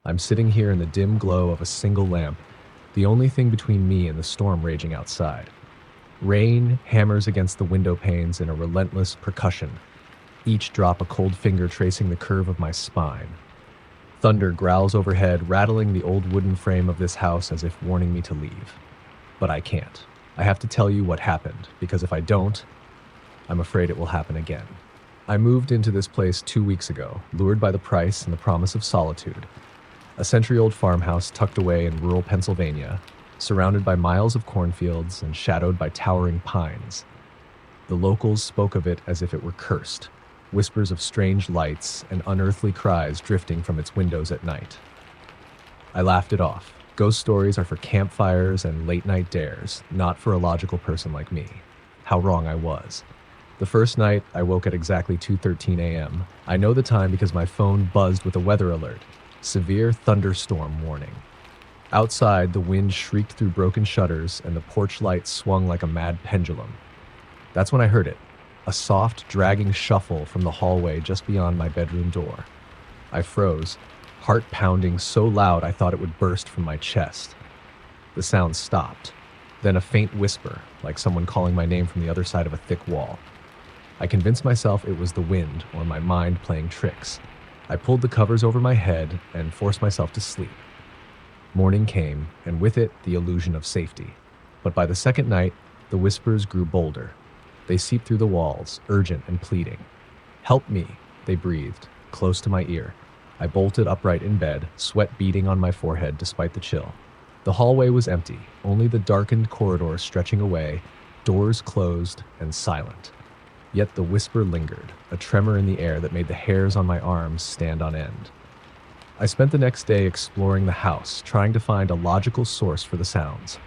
I'm sitting here in the dim glow of a single lamp, the only thing between me and the storm raging outside. Rain hammers against the window panes in a relentless percussion, each drop a cold finger tracing the curve of my spine. Thunder growls overhead, rattling the old wooden frame of this house as if warning me to leave. But I can't. I have to tell you what happened, because if I don't, I'm afraid it will happen again. I moved into this place 2 weeks ago, lured by the price and the promise of solitude. A century-old farmhouse tucked away in rural Pennsylvania, surrounded by miles of cornfields and shadowed by towering pines. The locals spoke of it as if it were cursed, whispers of strange lights and unearthly cries drifting from its windows at night. I laughed it off. Ghost stories are for campfires and late-night dares, not for a logical person like me. How wrong I was. The first night, I woke at exactly 2:13 a.m. I know the time because my phone buzzed with a weather alert. Severe thunderstorm warning. Outside, the wind shrieked through broken shutters and the porch light swung like a mad pendulum. That's when I heard it, a soft, dragging shuffle from the hallway just beyond my bedroom door. I froze, heart pounding so loud I thought it would burst from my chest. The sound stopped, then a faint whisper, like someone calling my name from the other side of a thick wall. I convinced myself it was the wind or my mind playing tricks. I pulled the covers over my head and forced myself to sleep. Morning came, and with it, the illusion of safety. But by the second night, the whispers grew bolder. They seeped through the walls, urgent and pleading. "Help me," they breathed, close to my ear. I bolted upright in bed, sweat beading on my forehead despite the chill. The hallway was empty, only the darkened corridor stretching away, doors closed and silent. Yet the whisper lingered, a tremor in the air that made the hairs on my arms stand on end. I spent the next day exploring the house, trying to find a logical source for the sounds.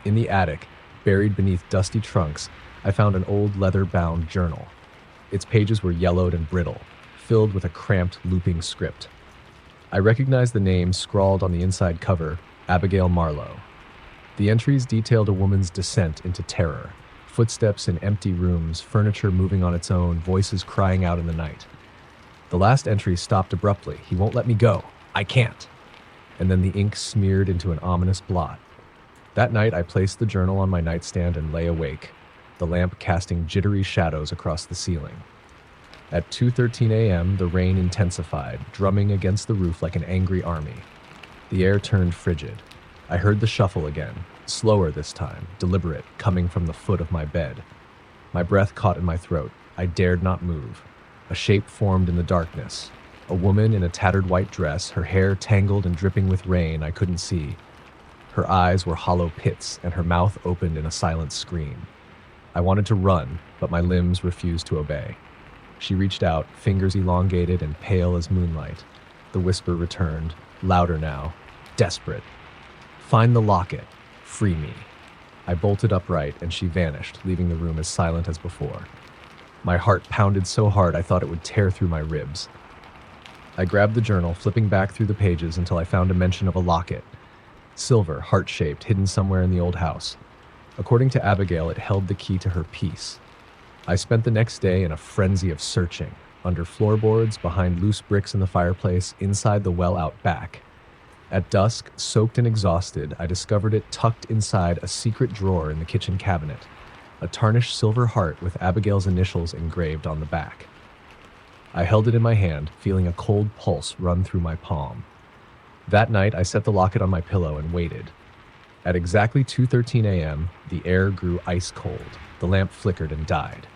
In the attic, buried beneath dusty trunks, I found an old leather-bound journal. Its pages were yellowed and brittle, filled with a cramped, looping script. I recognized the name scrawled on the inside cover, Abigail Marlowe. The entries detailed a woman's descent into terror. Footsteps in empty rooms, furniture moving on its own, voices crying out in the night. The last entry stopped abruptly. "He won't let me go. I can't." And then the ink smeared into an ominous blot. That night, I placed the journal on my nightstand and lay awake, the lamp casting jittery shadows across the ceiling. At 2:13 a.m., the rain intensified, drumming against the roof like an angry army. The air turned frigid. I heard the shuffle again, slower this time, deliberate, coming from the foot of my bed. My breath caught in my throat. I dared not move. A shape formed in the darkness. A woman in a tattered white dress, her hair tangled and dripping with rain I couldn't see. Her eyes were hollow pits, and her mouth opened in a silent scream. I wanted to run, but my limbs refused to obey. She reached out, fingers elongated and pale as moonlight. The whisper returned, louder now, desperate. "Find the locket. Free me." I bolted upright, and she vanished, leaving the room as silent as before. My heart pounded so hard I thought it would tear through my ribs. I grabbed the journal, flipping back through the pages until I found a mention of a locket. Silver, heart-shaped, hidden somewhere in the old house. According to Abigail, it held the key to her peace. I spent the next day in a frenzy of searching, under floorboards, behind loose bricks in the fireplace, inside the well out back. At dusk, soaked and exhausted, I discovered it tucked inside a secret drawer in the kitchen cabinet, a tarnished silver heart with Abigail's initials engraved on the back. I held it in my hand, feeling a cold pulse run through my palm. That night, I set the locket on my pillow and waited. At exactly 2:13 a.m., the air grew ice cold. The lamp flickered and died.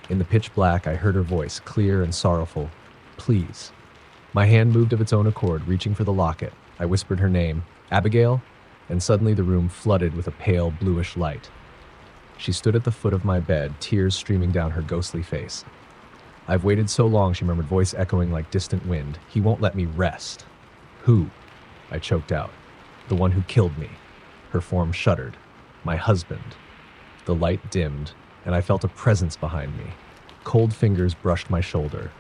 In the pitch black, I heard her voice, clear and sorrowful. "Please." My hand moved of its own accord, reaching for the locket. I whispered her name, "Abigail," and suddenly the room flooded with a pale, bluish light. She stood at the foot of my bed, tears streaming down her ghostly face. "I've waited so long," she murmured, voice echoing like distant wind. "He won't let me rest." "Who?" I choked out. "The one who killed me." Her form shuddered. "My husband." The light dimmed, and I felt a presence behind me. Cold fingers brushed my shoulder.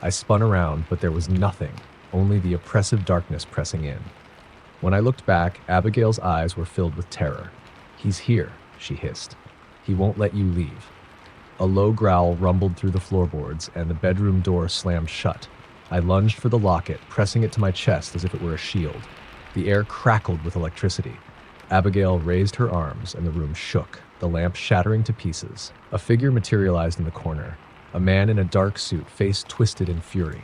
I spun around, but there was nothing, only the oppressive darkness pressing in. When I looked back, Abigail's eyes were filled with terror. "He's here," she hissed. "He won't let you leave." A low growl rumbled through the floorboards, and the bedroom door slammed shut. I lunged for the locket, pressing it to my chest as if it were a shield. The air crackled with electricity. Abigail raised her arms, and the room shook, the lamp shattering to pieces. A figure materialized in the corner, a man in a dark suit, face twisted in fury.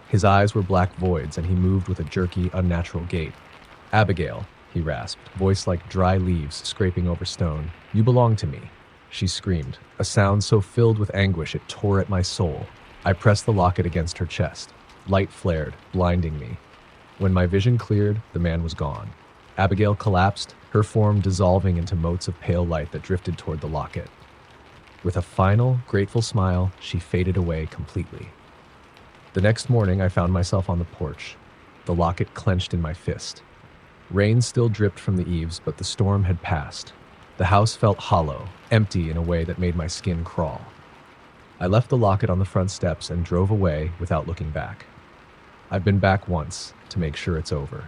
His eyes were black voids, and he moved with a jerky, unnatural gait. "Abigail," he rasped, voice like dry leaves scraping over stone. "You belong to me." She screamed, a sound so filled with anguish it tore at my soul. I pressed the locket against her chest. Light flared, blinding me. When my vision cleared, the man was gone. Abigail collapsed, her form dissolving into motes of pale light that drifted toward the locket. With a final, grateful smile, she faded away completely. The next morning, I found myself on the porch, the locket clenched in my fist. Rain still dripped from the eaves, but the storm had passed. The house felt hollow, empty in a way that made my skin crawl. I left the locket on the front steps and drove away without looking back. I've been back once to make sure it's over.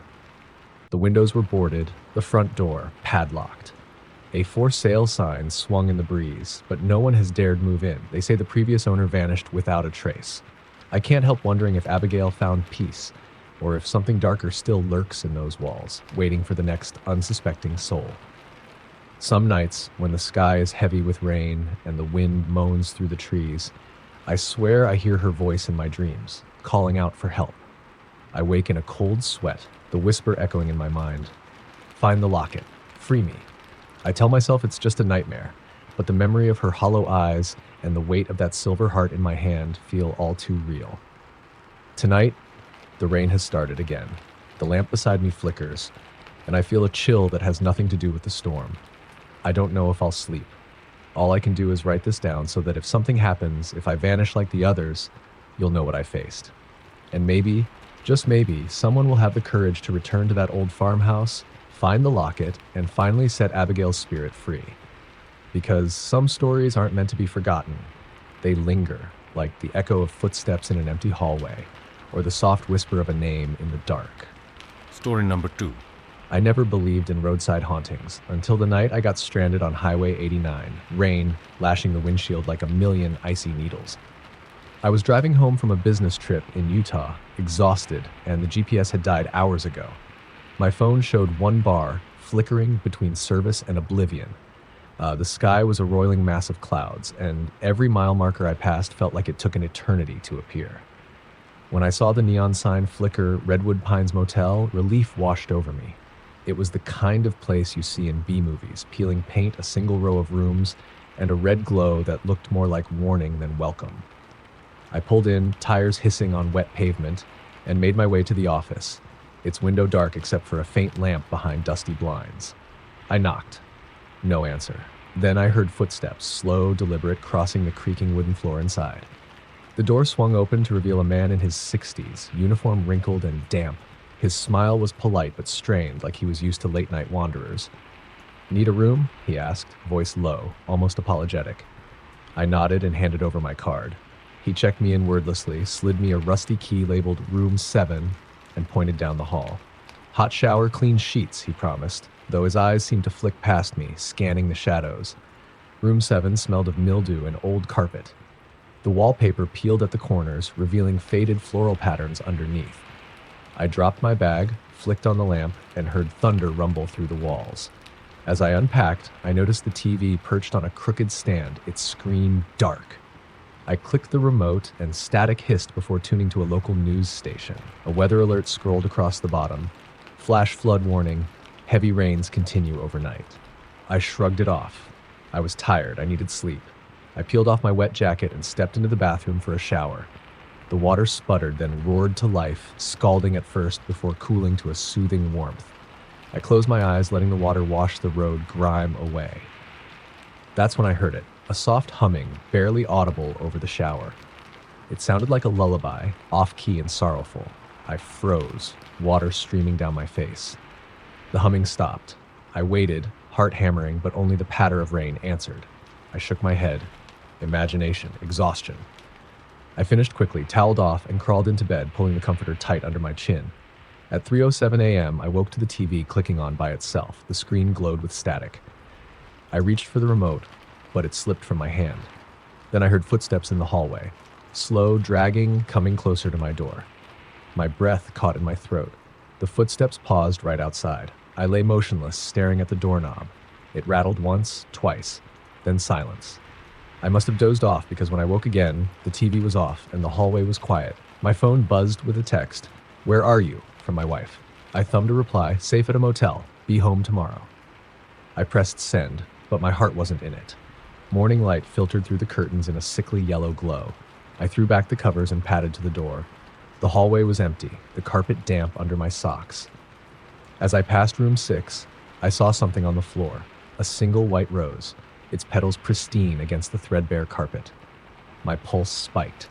The windows were boarded, the front door padlocked. A for sale sign swung in the breeze, but no one has dared move in. They say the previous owner vanished without a trace. I can't help wondering if Abigail found peace, or if something darker still lurks in those walls, waiting for the next unsuspecting soul. Some nights, when the sky is heavy with rain and the wind moans through the trees, I swear I hear her voice in my dreams, calling out for help. I wake in a cold sweat, the whisper echoing in my mind. "Find the locket. Free me." I tell myself it's just a nightmare, but the memory of her hollow eyes and the weight of that silver heart in my hand feel all too real. Tonight, the rain has started again. The lamp beside me flickers, and I feel a chill that has nothing to do with the storm. I don't know if I'll sleep. All I can do is write this down so that if something happens, if I vanish like the others, you'll know what I faced. And maybe, just maybe, someone will have the courage to return to that old farmhouse, find the locket, and finally set Abigail's spirit free. Because some stories aren't meant to be forgotten. They linger, like the echo of footsteps in an empty hallway, or the soft whisper of a name in the dark. Story number 2. I never believed in roadside hauntings until the night I got stranded on Highway 89, rain lashing the windshield like a million icy needles. I was driving home from a business trip in Utah, exhausted, and the GPS had died hours ago. My phone showed one bar, flickering between service and oblivion. The sky was a roiling mass of clouds, and every mile marker I passed felt like it took an eternity to appear. When I saw the neon sign flicker Redwood Pines Motel, relief washed over me. It was the kind of place you see in B-movies, peeling paint a single row of rooms, and a red glow that looked more like warning than welcome. I pulled in, tires hissing on wet pavement, and made my way to the office, its window dark except for a faint lamp behind dusty blinds. I knocked. No answer. Then I heard footsteps, slow, deliberate, crossing the creaking wooden floor inside. The door swung open to reveal a man in his 60s, uniform wrinkled and damp. His smile was polite but strained, like he was used to late-night wanderers. "Need a room?" he asked, voice low, almost apologetic. I nodded and handed over my card. He checked me in wordlessly, slid me a rusty key labeled Room 7, and pointed down the hall. "Hot shower, clean sheets," he promised, though his eyes seemed to flick past me, scanning the shadows. Room 7 smelled of mildew and old carpet. The wallpaper peeled at the corners, revealing faded floral patterns underneath. I dropped my bag, flicked on the lamp, and heard thunder rumble through the walls. As I unpacked, I noticed the TV perched on a crooked stand, its screen dark. I clicked the remote, and static hissed before tuning to a local news station. A weather alert scrolled across the bottom. Flash flood warning. Heavy rains continue overnight. I shrugged it off. I was tired. I needed sleep. I peeled off my wet jacket and stepped into the bathroom for a shower. The water sputtered, then roared to life, scalding at first before cooling to a soothing warmth. I closed my eyes, letting the water wash the road grime away. That's when I heard it, a soft humming, barely audible over the shower. It sounded like a lullaby, off-key and sorrowful. I froze, water streaming down my face. The humming stopped. I waited, heart hammering, but only the patter of rain answered. I shook my head. Imagination, exhaustion. I finished quickly, toweled off, and crawled into bed, pulling the comforter tight under my chin. At 3:07 a.m., I woke to the TV clicking on by itself. The screen glowed with static. I reached for the remote, but it slipped from my hand. Then I heard footsteps in the hallway. Slow, dragging, coming closer to my door. My breath caught in my throat. The footsteps paused right outside. I lay motionless, staring at the doorknob. It rattled once, twice, then silence. I must have dozed off because when I woke again, the TV was off and the hallway was quiet. My phone buzzed with a text, "Where are you?" from my wife. I thumbed a reply, "Safe at a motel. Be home tomorrow." I pressed send, but my heart wasn't in it. Morning light filtered through the curtains in a sickly yellow glow. I threw back the covers and padded to the door. The hallway was empty, the carpet damp under my socks. As I passed room 6, I saw something on the floor, a single white rose, its petals pristine against the threadbare carpet. My pulse spiked.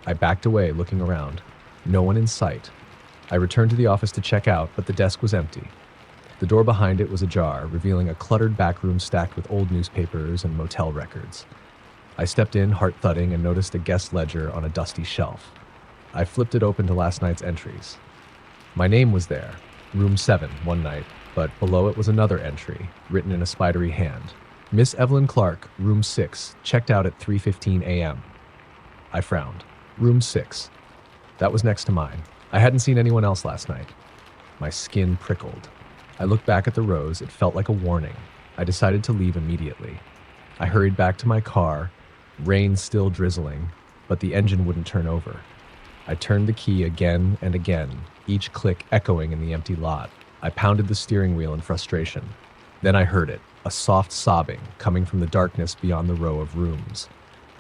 I backed away, looking around. No one in sight. I returned to the office to check out, but the desk was empty. The door behind it was ajar, revealing a cluttered back room stacked with old newspapers and motel records. I stepped in, heart thudding, and noticed a guest ledger on a dusty shelf. I flipped it open to last night's entries. My name was there, room 7, one night, but below it was another entry, written in a spidery hand. Miss Evelyn Clark, room 6, checked out at 3:15 a.m. I frowned. Room 6. That was next to mine. I hadn't seen anyone else last night. My skin prickled. I looked back at the rose. It felt like a warning. I decided to leave immediately. I hurried back to my car, rain still drizzling, but the engine wouldn't turn over. I turned the key again and again, each click echoing in the empty lot. I pounded the steering wheel in frustration. Then I heard it, a soft sobbing coming from the darkness beyond the row of rooms.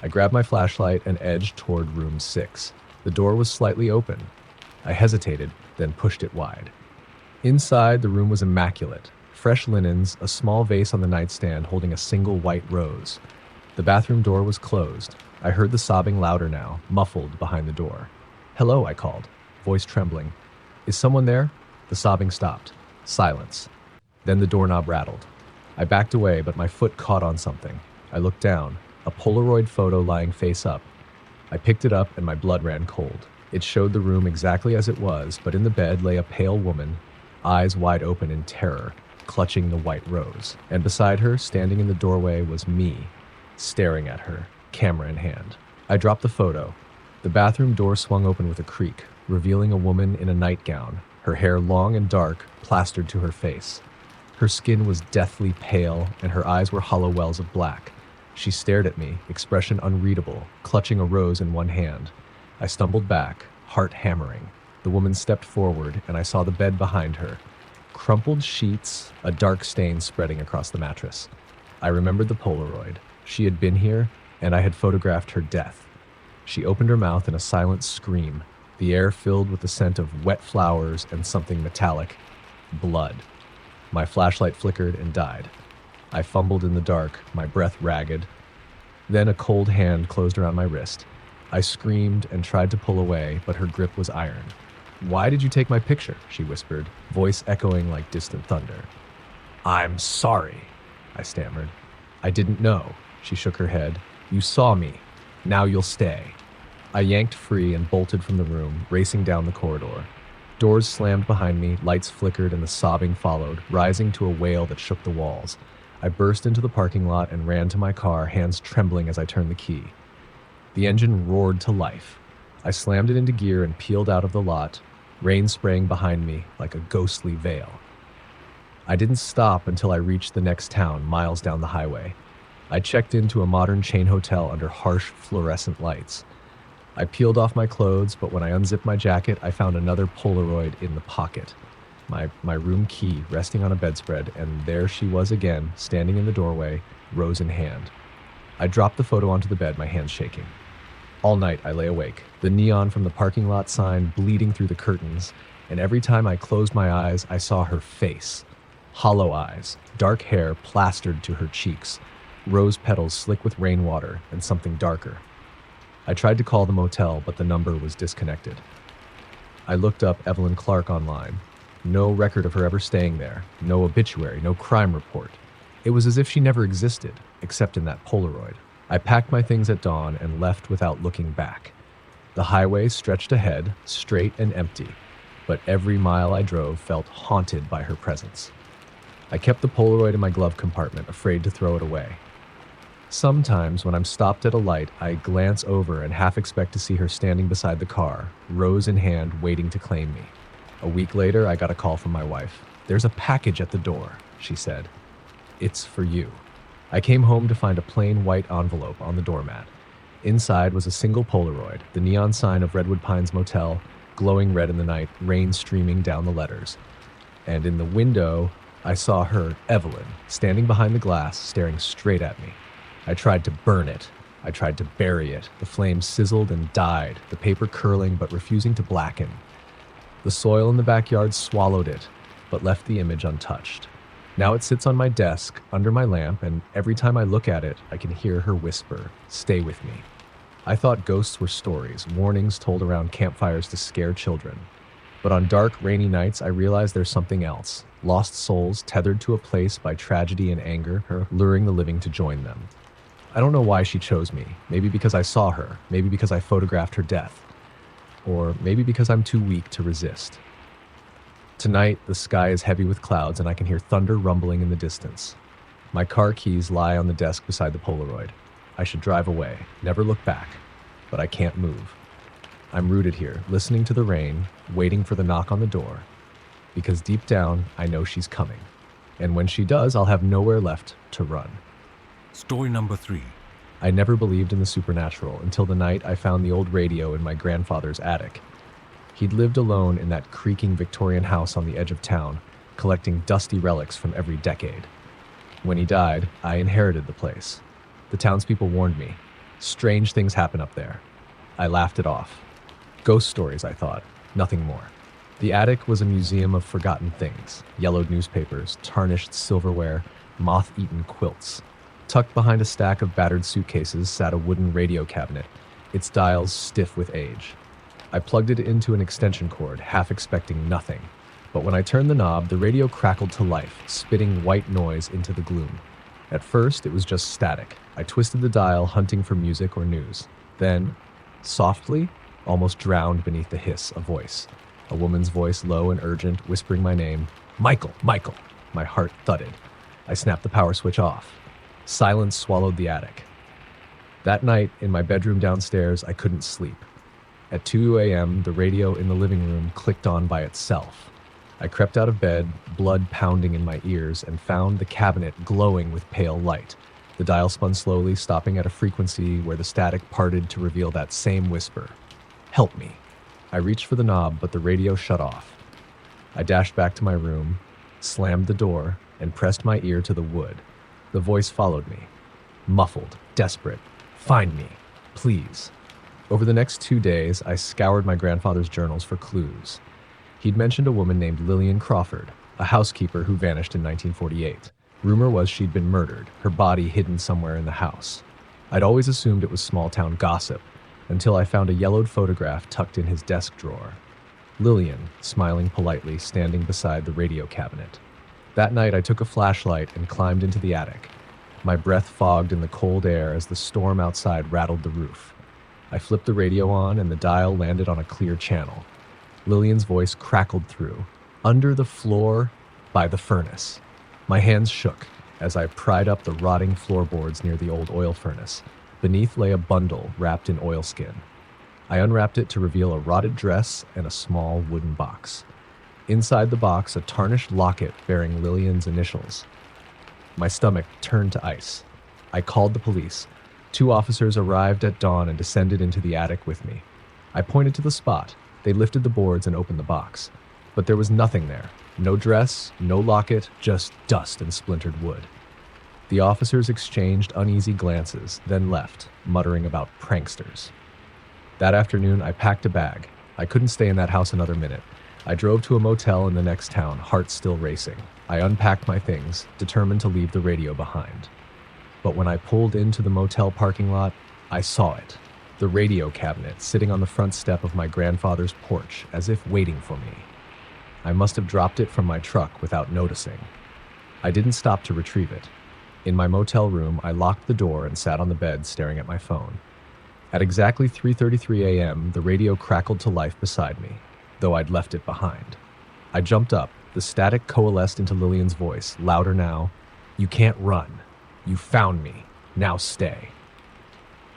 I grabbed my flashlight and edged toward room 6. The door was slightly open. I hesitated, then pushed it wide. Inside, the room was immaculate. Fresh linens, a small vase on the nightstand holding a single white rose. The bathroom door was closed. I heard the sobbing louder now, muffled behind the door. "Hello," I called, voice trembling. "Is someone there?" The sobbing stopped. Silence. Then the doorknob rattled. I backed away, but my foot caught on something. I looked down, a Polaroid photo lying face up. I picked it up and my blood ran cold. It showed the room exactly as it was, but in the bed lay a pale woman, eyes wide open in terror, clutching the white rose. And beside her, standing in the doorway, was me, staring at her, camera in hand. I dropped the photo. The bathroom door swung open with a creak, revealing a woman in a nightgown, her hair long and dark, plastered to her face. Her skin was deathly pale, and her eyes were hollow wells of black. She stared at me, expression unreadable, clutching a rose in one hand. I stumbled back, heart hammering. The woman stepped forward, and I saw the bed behind her. Crumpled sheets, a dark stain spreading across the mattress. I remembered the Polaroid. She had been here, and I had photographed her death. She opened her mouth in a silent scream, the air filled with the scent of wet flowers and something metallic. Blood. My flashlight flickered and died. I fumbled in the dark, my breath ragged. Then a cold hand closed around my wrist. I screamed and tried to pull away, but her grip was iron. "Why did you take my picture?" she whispered, voice echoing like distant thunder. "I'm sorry," I stammered. "I didn't know." She shook her head. "You saw me. Now you'll stay." I yanked free and bolted from the room, racing down the corridor. Doors slammed behind me, lights flickered, and the sobbing followed, rising to a wail that shook the walls. I burst into the parking lot and ran to my car, hands trembling as I turned the key. The engine roared to life. I slammed it into gear and peeled out of the lot, rain spraying behind me like a ghostly veil. I didn't stop until I reached the next town, miles down the highway. I checked into a modern chain hotel under harsh fluorescent lights. I peeled off my clothes, but when I unzipped my jacket, I found another Polaroid in the pocket. My room key resting on a bedspread, and there she was again, standing in the doorway, rose in hand. I dropped the photo onto the bed, my hands shaking. All night I lay awake, the neon from the parking lot sign bleeding through the curtains, and every time I closed my eyes, I saw her face. Hollow eyes, dark hair plastered to her cheeks, rose petals slick with rainwater, and something darker. I tried to call the motel, but the number was disconnected. I looked up Evelyn Clark online. No record of her ever staying there, no obituary, no crime report. It was as if she never existed, except in that Polaroid. I packed my things at dawn and left without looking back. The highway stretched ahead, straight and empty, but every mile I drove felt haunted by her presence. I kept the Polaroid in my glove compartment, afraid to throw it away. Sometimes, when I'm stopped at a light, I glance over and half expect to see her standing beside the car, rose in hand, waiting to claim me. A week later, I got a call from my wife. "There's a package at the door," she said. "It's for you." I came home to find a plain white envelope on the doormat. Inside was a single Polaroid, the neon sign of Redwood Pines Motel, glowing red in the night, rain streaming down the letters. And in the window, I saw her, Evelyn, standing behind the glass, staring straight at me. I tried to burn it. I tried to bury it. The flames sizzled and died, the paper curling but refusing to blacken. The soil in the backyard swallowed it, but left the image untouched. Now it sits on my desk, under my lamp, and every time I look at it, I can hear her whisper, "Stay with me." I thought ghosts were stories, warnings told around campfires to scare children. But on dark, rainy nights, I realize there's something else. Lost souls tethered to a place by tragedy and anger, her luring the living to join them. I don't know why she chose me. Maybe because I saw her. Maybe because I photographed her death. Or maybe because I'm too weak to resist. Tonight, the sky is heavy with clouds and I can hear thunder rumbling in the distance. My car keys lie on the desk beside the Polaroid. I should drive away, never look back, but I can't move. I'm rooted here, listening to the rain, waiting for the knock on the door, because deep down, I know she's coming. And when she does, I'll have nowhere left to run. Story number 3. I never believed in the supernatural until the night I found the old radio in my grandfather's attic. He'd lived alone in that creaking Victorian house on the edge of town, collecting dusty relics from every decade. When he died, I inherited the place. The townspeople warned me. Strange things happen up there. I laughed it off. Ghost stories, I thought. Nothing more. The attic was a museum of forgotten things. Yellowed newspapers, tarnished silverware, moth-eaten quilts. Tucked behind a stack of battered suitcases sat a wooden radio cabinet, its dials stiff with age. I plugged it into an extension cord, half expecting nothing. But when I turned the knob, the radio crackled to life, spitting white noise into the gloom. At first, it was just static. I twisted the dial, hunting for music or news. Then, softly, almost drowned beneath the hiss, a voice. A woman's voice, low and urgent, whispering my name. "Michael! Michael!" My heart thudded. I snapped the power switch off. Silence swallowed the attic. That night, in my bedroom downstairs, I couldn't sleep. At 2 a.m., the radio in the living room clicked on by itself. I crept out of bed, blood pounding in my ears, and found the cabinet glowing with pale light. The dial spun slowly, stopping at a frequency where the static parted to reveal that same whisper. "Help me." I reached for the knob, but the radio shut off. I dashed back to my room, slammed the door, and pressed my ear to the wood. The voice followed me, muffled, desperate. "Find me, please." Over the next 2 days, I scoured my grandfather's journals for clues. He'd mentioned a woman named Lillian Crawford, a housekeeper who vanished in 1948. Rumor was she'd been murdered, her body hidden somewhere in the house. I'd always assumed it was small-town gossip, until I found a yellowed photograph tucked in his desk drawer. Lillian, smiling politely, standing beside the radio cabinet. That night, I took a flashlight and climbed into the attic. My breath fogged in the cold air as the storm outside rattled the roof. I flipped the radio on and the dial landed on a clear channel. Lillian's voice crackled through. "Under the floor, by the furnace." My hands shook as I pried up the rotting floorboards near the old oil furnace. Beneath lay a bundle wrapped in oilskin. I unwrapped it to reveal a rotted dress and a small wooden box. Inside the box, a tarnished locket bearing Lillian's initials. My stomach turned to ice. I called the police. 2 officers arrived at dawn and descended into the attic with me. I pointed to the spot. They lifted the boards and opened the box. But there was nothing there. No dress, no locket, just dust and splintered wood. The officers exchanged uneasy glances, then left, muttering about pranksters. That afternoon, I packed a bag. I couldn't stay in that house another minute. I drove to a motel in the next town, heart still racing. I unpacked my things, determined to leave the radio behind. But when I pulled into the motel parking lot, I saw it. The radio cabinet sitting on the front step of my grandfather's porch, as if waiting for me. I must have dropped it from my truck without noticing. I didn't stop to retrieve it. In my motel room, I locked the door and sat on the bed staring at my phone. At exactly 3:33 a.m., the radio crackled to life beside me, though I'd left it behind. I jumped up. The static coalesced into Lillian's voice, louder now. "You can't run. You found me." Now stay.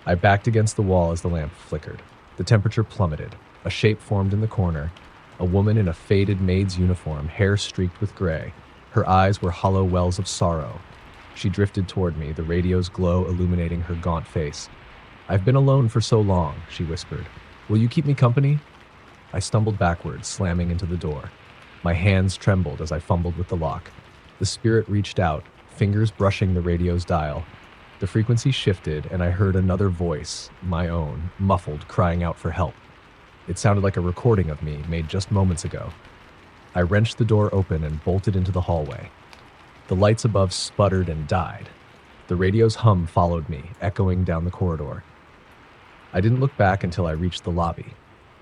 I backed against the wall as the lamp flickered. The temperature plummeted. A shape formed in the corner. A woman in a faded maid's uniform, hair streaked with gray. Her eyes were hollow wells of sorrow. She drifted toward me, the radio's glow illuminating her gaunt face. "I've been alone for so long," she whispered. "Will you keep me company?" I stumbled backwards, slamming into the door. My hands trembled as I fumbled with the lock. The spirit reached out, fingers brushing the radio's dial. The frequency shifted, and I heard another voice, my own, muffled, crying out for help. It sounded like a recording of me, made just moments ago. I wrenched the door open and bolted into the hallway. The lights above sputtered and died. The radio's hum followed me, echoing down the corridor. I didn't look back until I reached the lobby.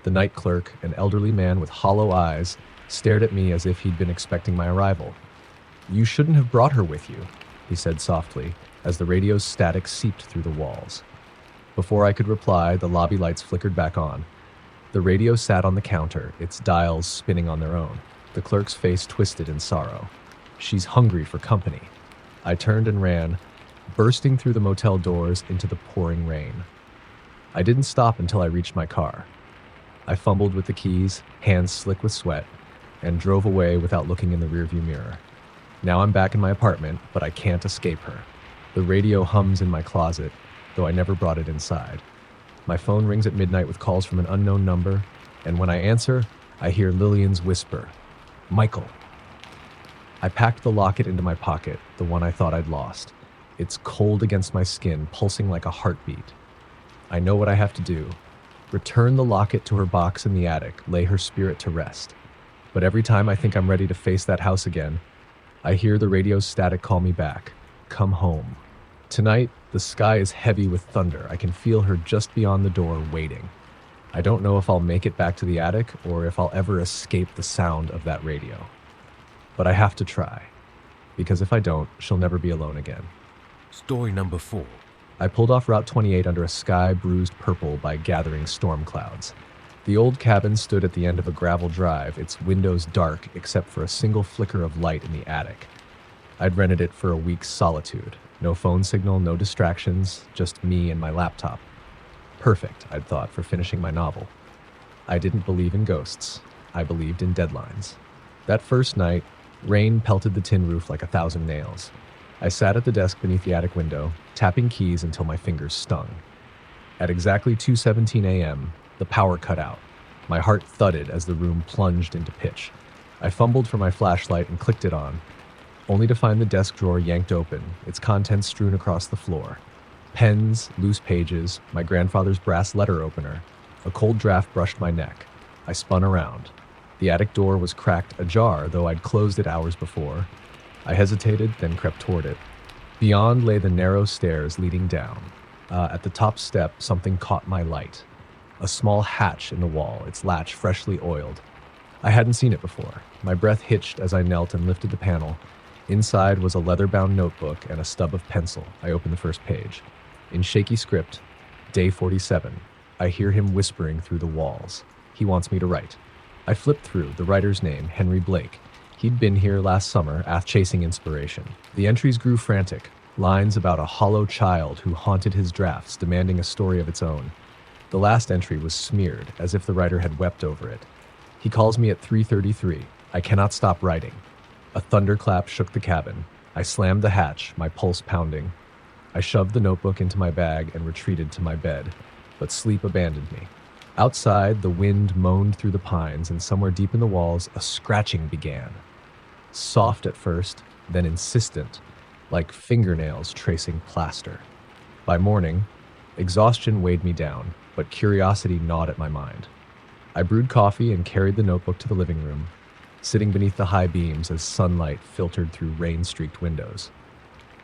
The night clerk, an elderly man with hollow eyes, stared at me as if he'd been expecting my arrival. "You shouldn't have brought her with you," he said softly, as the radio's static seeped through the walls. Before I could reply, the lobby lights flickered back on. The radio sat on the counter, its dials spinning on their own. The clerk's face twisted in sorrow. "She's hungry for company." I turned and ran, bursting through the motel doors into the pouring rain. I didn't stop until I reached my car. I fumbled with the keys, hands slick with sweat, and drove away without looking in the rearview mirror. Now I'm back in my apartment, but I can't escape her. The radio hums in my closet, though I never brought it inside. My phone rings at midnight with calls from an unknown number, and when I answer, I hear Lillian's whisper, "Michael." I packed the locket into my pocket, the one I thought I'd lost. It's cold against my skin, pulsing like a heartbeat. I know what I have to do. Return the locket to her box in the attic, lay her spirit to rest. But every time I think I'm ready to face that house again, I hear the radio's static call me back. Come home. Tonight, the sky is heavy with thunder. I can feel her just beyond the door, waiting. I don't know if I'll make it back to the attic or if I'll ever escape the sound of that radio. But I have to try, because if I don't, she'll never be alone again. Story number 4. I pulled off Route 28 under a sky bruised purple by gathering storm clouds. The old cabin stood at the end of a gravel drive, its windows dark except for a single flicker of light in the attic. I'd rented it for a week's solitude. No phone signal, no distractions, just me and my laptop. Perfect, I'd thought, for finishing my novel. I didn't believe in ghosts. I believed in deadlines. That first night, rain pelted the tin roof like 1,000 nails. I sat at the desk beneath the attic window, tapping keys until my fingers stung. At exactly 2:17 a.m., the power cut out. My heart thudded as the room plunged into pitch. I fumbled for my flashlight and clicked it on, only to find the desk drawer yanked open, its contents strewn across the floor. Pens, loose pages, my grandfather's brass letter opener. A cold draft brushed my neck. I spun around. The attic door was cracked ajar, though I'd closed it hours before. I hesitated, then crept toward it. Beyond lay the narrow stairs leading down. At the top step, something caught my light. A small hatch in the wall, its latch freshly oiled. I hadn't seen it before. My breath hitched as I knelt and lifted the panel. Inside was a leather-bound notebook and a stub of pencil. I opened the first page. In shaky script, Day 47. I hear him whispering through the walls. He wants me to write. I flipped through, the writer's name, Henry Blake. He'd been here last summer, chasing inspiration. The entries grew frantic, lines about a hollow child who haunted his drafts, demanding a story of its own. The last entry was smeared, as if the writer had wept over it. He calls me at 3:33. I cannot stop writing. A thunderclap shook the cabin. I slammed the hatch, my pulse pounding. I shoved the notebook into my bag and retreated to my bed, but sleep abandoned me. Outside, the wind moaned through the pines, and somewhere deep in the walls, a scratching began. Soft at first, then insistent, like fingernails tracing plaster. By morning, exhaustion weighed me down, but curiosity gnawed at my mind. I brewed coffee and carried the notebook to the living room, sitting beneath the high beams as sunlight filtered through rain-streaked windows.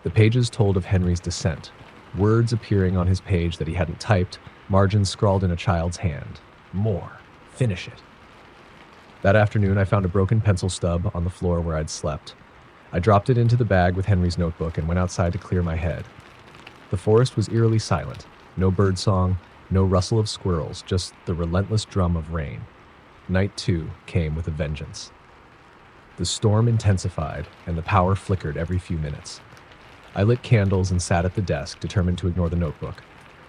The pages told of Henry's descent, words appearing on his page that he hadn't typed, margins scrawled in a child's hand. More. Finish it. That afternoon, I found a broken pencil stub on the floor where I'd slept. I dropped it into the bag with Henry's notebook and went outside to clear my head. The forest was eerily silent. No birdsong, no rustle of squirrels, just the relentless drum of rain. Night 2 came with a vengeance. The storm intensified, and the power flickered every few minutes. I lit candles and sat at the desk, determined to ignore the notebook.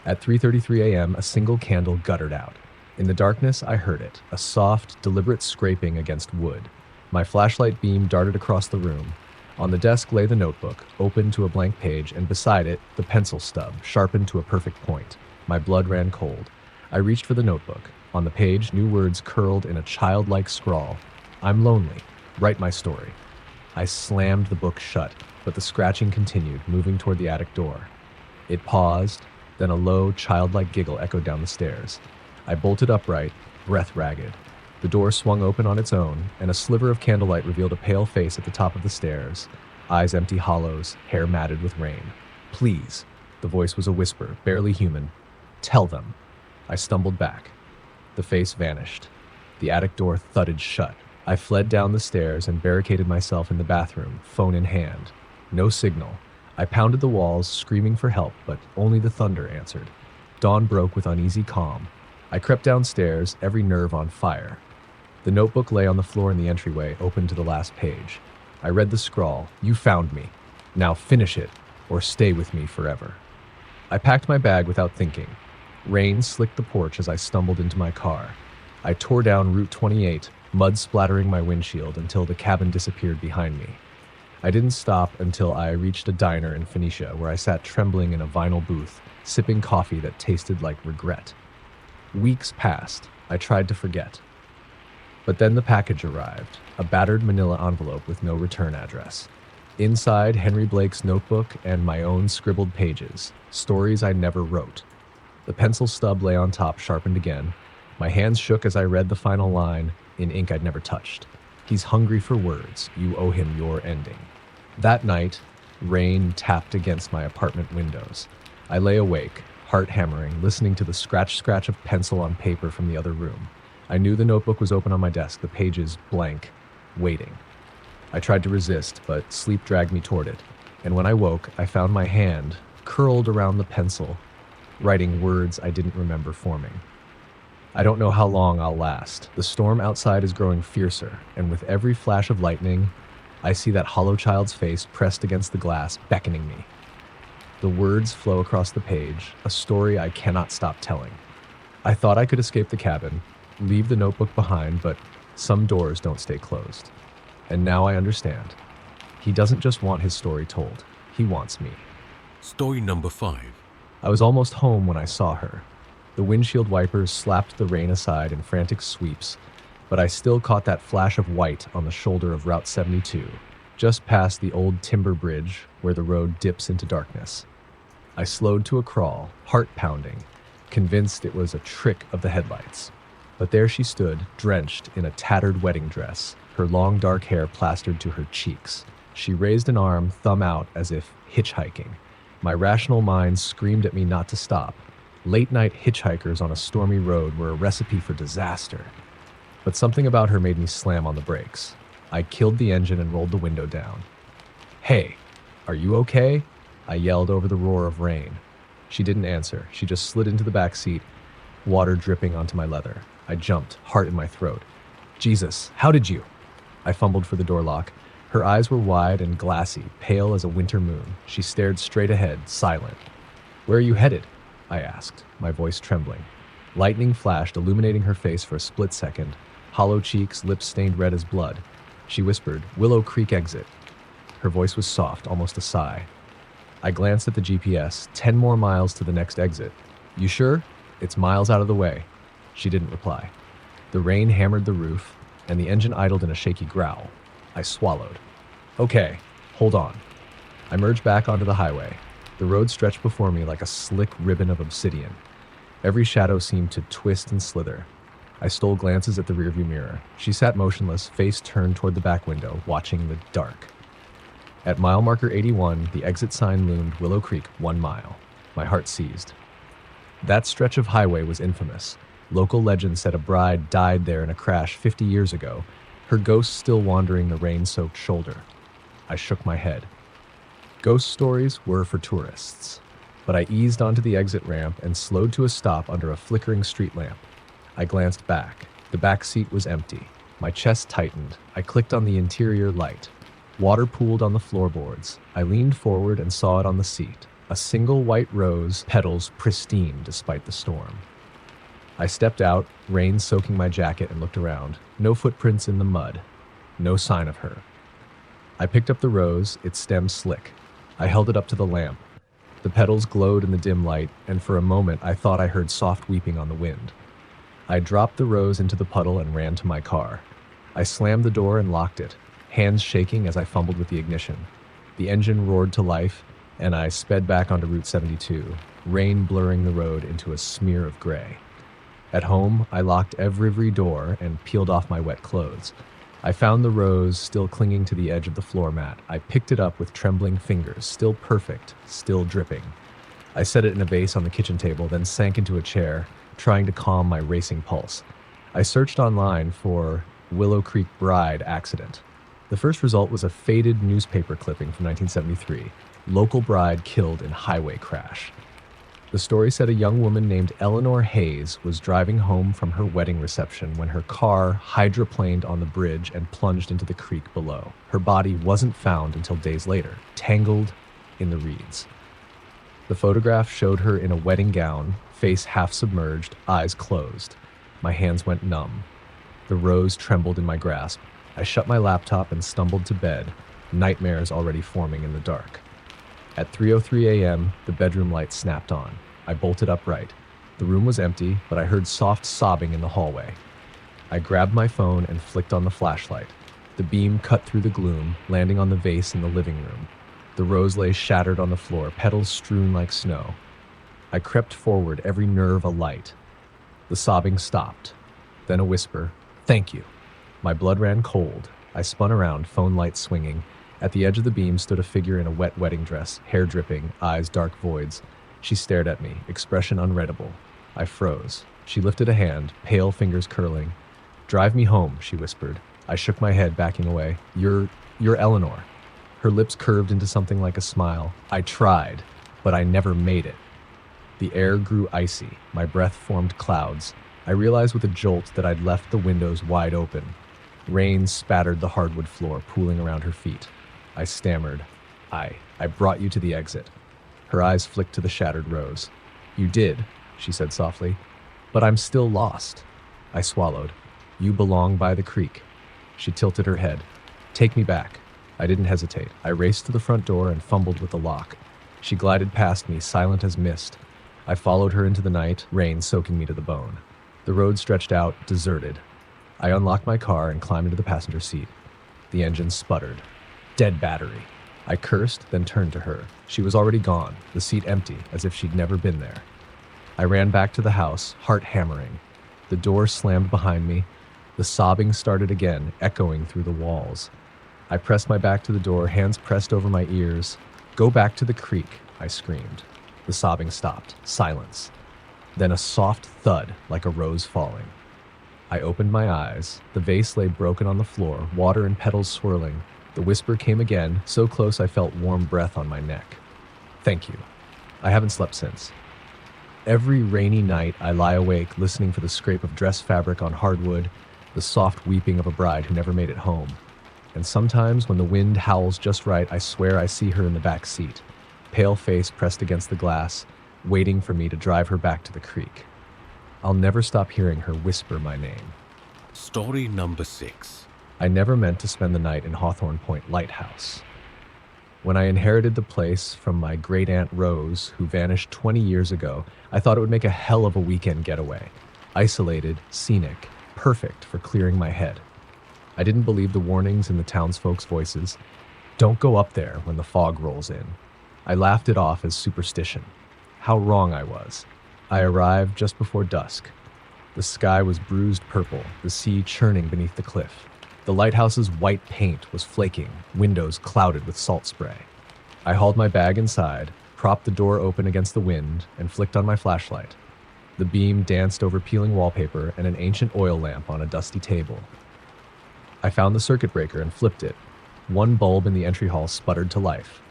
At 3:33 a.m., a single candle guttered out. In the darkness, I heard it, a soft, deliberate scraping against wood. My flashlight beam darted across the room. On the desk lay the notebook, open to a blank page, and beside it, the pencil stub, sharpened to a perfect point. My blood ran cold. I reached for the notebook. On the page, new words curled in a childlike scrawl. I'm lonely. Write my story. I slammed the book shut, but the scratching continued, moving toward the attic door. It paused, then a low, childlike giggle echoed down the stairs. I bolted upright, breath ragged. The door swung open on its own, and a sliver of candlelight revealed a pale face at the top of the stairs, eyes empty hollows, hair matted with rain. Please. The voice was a whisper, barely human. Tell them. I stumbled back. The face vanished. The attic door thudded shut. I fled down the stairs and barricaded myself in the bathroom, phone in hand. No signal. I pounded the walls, screaming for help, but only the thunder answered. Dawn broke with uneasy calm. I crept downstairs, every nerve on fire. The notebook lay on the floor in the entryway, open to the last page. I read the scrawl, "You found me. Now finish it, or stay with me forever." I packed my bag without thinking. Rain slicked the porch as I stumbled into my car. I tore down Route 28, mud splattering my windshield until the cabin disappeared behind me. I didn't stop until I reached a diner in Phoenicia, where I sat trembling in a vinyl booth, sipping coffee that tasted like regret. Weeks passed. I tried to forget. But then the package arrived, a battered manila envelope with no return address. Inside, Henry Blake's notebook and my own scribbled pages, stories I never wrote. The pencil stub lay on top, sharpened again. My hands shook as I read the final line, in ink I'd never touched. He's hungry for words. You owe him your ending. That night, rain tapped against my apartment windows. I lay awake, heart hammering, listening to the scratch of pencil on paper from the other room. I knew the notebook was open on my desk, the pages blank, waiting. I tried to resist, but sleep dragged me toward it. And when I woke, I found my hand curled around the pencil, writing words I didn't remember forming. I don't know how long I'll last. The storm outside is growing fiercer, and with every flash of lightning, I see that hollow child's face pressed against the glass, beckoning me. The words flow across the page, a story I cannot stop telling. I thought I could escape the cabin, leave the notebook behind, but some doors don't stay closed. And now I understand. He doesn't just want his story told. He wants me. Story number 5. I was almost home when I saw her. The windshield wipers slapped the rain aside in frantic sweeps, but I still caught that flash of white on the shoulder of Route 72, just past the old timber bridge where the road dips into darkness. I slowed to a crawl, heart pounding, convinced it was a trick of the headlights. But there she stood, drenched in a tattered wedding dress, her long dark hair plastered to her cheeks. She raised an arm, thumb out, as if hitchhiking. My rational mind screamed at me not to stop. Late-night hitchhikers on a stormy road were a recipe for disaster. But something about her made me slam on the brakes. I killed the engine and rolled the window down. "Hey, are you okay?" I yelled over the roar of rain. She didn't answer. She just slid into the back seat, water dripping onto my leather. I jumped, heart in my throat. "Jesus, how did you?" I fumbled for the door lock. Her eyes were wide and glassy, pale as a winter moon. She stared straight ahead, silent. "Where are you headed?" I asked, my voice trembling. Lightning flashed, illuminating her face for a split second, hollow cheeks, lips stained red as blood. She whispered, "Willow Creek exit." Her voice was soft, almost a sigh. I glanced at the GPS, 10 more miles to the next exit. "You sure? It's miles out of the way." She didn't reply. The rain hammered the roof, and the engine idled in a shaky growl. I swallowed. "Okay, hold on." I merged back onto the highway. The road stretched before me like a slick ribbon of obsidian. Every shadow seemed to twist and slither. I stole glances at the rearview mirror. She sat motionless, face turned toward the back window, watching the dark. At mile marker 81, the exit sign loomed, Willow Creek, 1 mile. My heart seized. That stretch of highway was infamous. Local legend said a bride died there in a crash 50 years ago, her ghost still wandering the rain-soaked shoulder. I shook my head. Ghost stories were for tourists. But I eased onto the exit ramp and slowed to a stop under a flickering street lamp. I glanced back. The back seat was empty. My chest tightened. I clicked on the interior light. Water pooled on the floorboards. I leaned forward and saw it on the seat. A single white rose, petals pristine despite the storm. I stepped out, rain soaking my jacket, and looked around. No footprints in the mud. No sign of her. I picked up the rose, its stem slick. I held it up to the lamp. The petals glowed in the dim light, and for a moment I thought I heard soft weeping on the wind. I dropped the rose into the puddle and ran to my car. I slammed the door and locked it, hands shaking as I fumbled with the ignition. The engine roared to life, and I sped back onto Route 72, rain blurring the road into a smear of gray. At home, I locked every door and peeled off my wet clothes. I found the rose still clinging to the edge of the floor mat. I picked it up with trembling fingers, still perfect, still dripping. I set it in a vase on the kitchen table, then sank into a chair, trying to calm my racing pulse. I searched online for Willow Creek Bride accident. The first result was a faded newspaper clipping from 1973. Local bride killed in highway crash. The story said a young woman named Eleanor Hayes was driving home from her wedding reception when her car hydroplaned on the bridge and plunged into the creek below. Her body wasn't found until days later, tangled in the reeds. The photograph showed her in a wedding gown, face half submerged, eyes closed. My hands went numb. The rose trembled in my grasp. I shut my laptop and stumbled to bed, nightmares already forming in the dark. At 3:03 a.m., the bedroom light snapped on. I bolted upright. The room was empty, but I heard soft sobbing in the hallway. I grabbed my phone and flicked on the flashlight. The beam cut through the gloom, landing on the vase in the living room. The rose lay shattered on the floor, petals strewn like snow. I crept forward, every nerve alight. The sobbing stopped. Then a whisper, "Thank you." My blood ran cold. I spun around, phone light swinging. At the edge of the beam stood a figure in a wet wedding dress, hair dripping, eyes dark voids. She stared at me, expression unreadable. I froze. She lifted a hand, pale fingers curling. "Drive me home," she whispered. I shook my head, backing away. You're Eleanor." Her lips curved into something like a smile. I tried, but I never made it. The air grew icy. My breath formed clouds. I realized with a jolt that I'd left the windows wide open. Rain spattered the hardwood floor, pooling around her feet. I stammered, I brought you to the exit." Her eyes flicked to the shattered rose. "You did," she said softly, "but I'm still lost." I swallowed. "You belong by the creek." She tilted her head. "Take me back." I didn't hesitate. I raced to the front door and fumbled with the lock. She glided past me, silent as mist. I followed her into the night, rain soaking me to the bone. The road stretched out, deserted. I unlocked my car and climbed into the passenger seat. The engine sputtered. Dead battery. I cursed, then turned to her. She was already gone, the seat empty, as if she'd never been there. I ran back to the house, heart hammering. The door slammed behind me. The sobbing started again, echoing through the walls. I pressed my back to the door, hands pressed over my ears. "Go back to the creek," I screamed. The sobbing stopped. Silence. Then a soft thud, like a rose falling. I opened my eyes. The vase lay broken on the floor, water and petals swirling. The whisper came again, so close I felt warm breath on my neck. "Thank you." I haven't slept since. Every rainy night, I lie awake, listening for the scrape of dress fabric on hardwood, the soft weeping of a bride who never made it home. And sometimes, when the wind howls just right, I swear I see her in the back seat, pale face pressed against the glass, waiting for me to drive her back to the creek. I'll never stop hearing her whisper my name. Story number 6. I never meant to spend the night in Hawthorne Point Lighthouse. When I inherited the place from my great-aunt Rose, who vanished 20 years ago, I thought it would make a hell of a weekend getaway. Isolated, scenic, perfect for clearing my head. I didn't believe the warnings in the townsfolk's voices. Don't go up there when the fog rolls in. I laughed it off as superstition. How wrong I was. I arrived just before dusk. The sky was bruised purple, the sea churning beneath the cliff. The lighthouse's white paint was flaking, windows clouded with salt spray. I hauled my bag inside, propped the door open against the wind, and flicked on my flashlight. The beam danced over peeling wallpaper and an ancient oil lamp on a dusty table. I found the circuit breaker and flipped it. One bulb in the entry hall sputtered to life.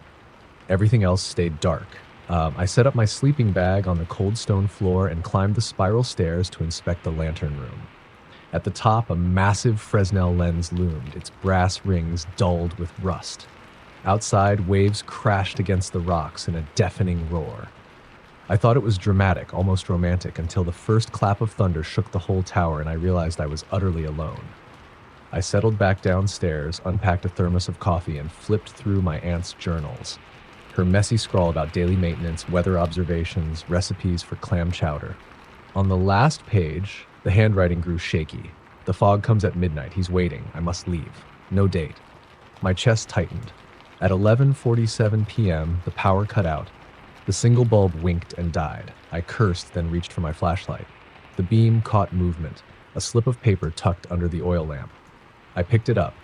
Everything else stayed dark. I set up my sleeping bag on the cold stone floor and climbed the spiral stairs to inspect the lantern room. At the top, a massive Fresnel lens loomed, its brass rings dulled with rust. Outside, waves crashed against the rocks in a deafening roar. I thought it was dramatic, almost romantic, until the first clap of thunder shook the whole tower and I realized I was utterly alone. I settled back downstairs, unpacked a thermos of coffee, and flipped through my aunt's journals. Her messy scrawl about daily maintenance, weather observations, recipes for clam chowder. On the last page, the handwriting grew shaky. The fog comes at midnight. He's waiting. I must leave. No date. My chest tightened. At 11:47 p.m., the power cut out. The single bulb winked and died. I cursed, then reached for my flashlight. The beam caught movement, a slip of paper tucked under the oil lamp. I picked it up,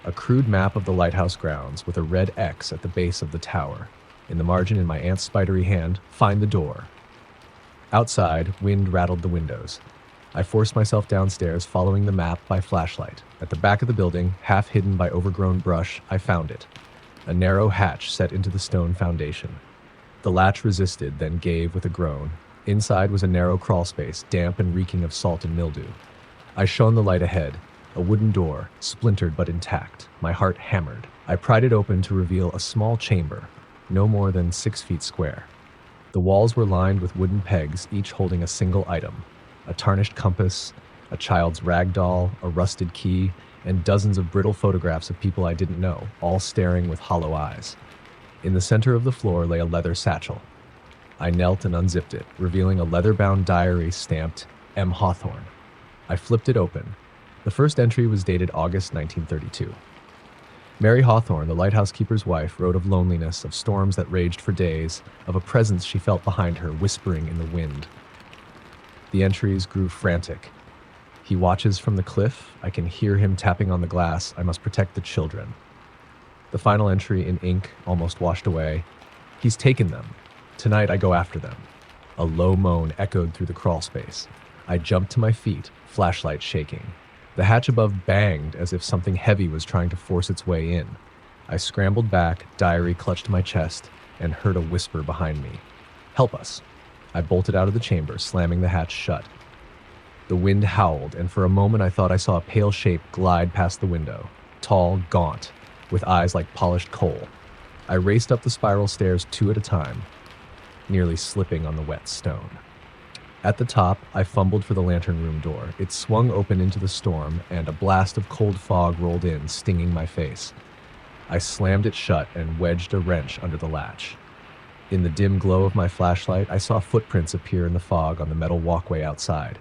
a crude map of the lighthouse grounds with a red X at the base of the tower. In the margin, in my aunt's spidery hand, find the door. Outside, wind rattled the windows. I forced myself downstairs, following the map by flashlight. At the back of the building, half hidden by overgrown brush, I found it. A narrow hatch set into the stone foundation. The latch resisted, then gave with a groan. Inside was a narrow crawl space, damp and reeking of salt and mildew. I shone the light ahead. A wooden door, splintered but intact. My heart hammered. I pried it open to reveal a small chamber, no more than 6 feet square. The walls were lined with wooden pegs, each holding a single item: a tarnished compass, a child's rag doll, a rusted key, and dozens of brittle photographs of people I didn't know, all staring with hollow eyes. In the center of the floor lay a leather satchel. I knelt and unzipped it, revealing a leather-bound diary stamped M. Hawthorne. I flipped it open. The first entry was dated August 1932. Mary Hawthorne, the lighthouse keeper's wife, wrote of loneliness, of storms that raged for days, of a presence she felt behind her, whispering in the wind. The entries grew frantic. He watches from the cliff. I can hear him tapping on the glass. I must protect the children. The final entry in ink, almost washed away. He's taken them. Tonight I go after them. A low moan echoed through the crawl space. I jumped to my feet, flashlight shaking. The hatch above banged as if something heavy was trying to force its way in. I scrambled back, diary clutched to my chest, and heard a whisper behind me. Help us. I bolted out of the chamber, slamming the hatch shut. The wind howled, and for a moment I thought I saw a pale shape glide past the window. Tall, gaunt, with eyes like polished coal. I raced up the spiral stairs 2 at a time, nearly slipping on the wet stone. At the top, I fumbled for the lantern room door. It swung open into the storm, and a blast of cold fog rolled in, stinging my face. I slammed it shut and wedged a wrench under the latch. In the dim glow of my flashlight, I saw footprints appear in the fog on the metal walkway outside.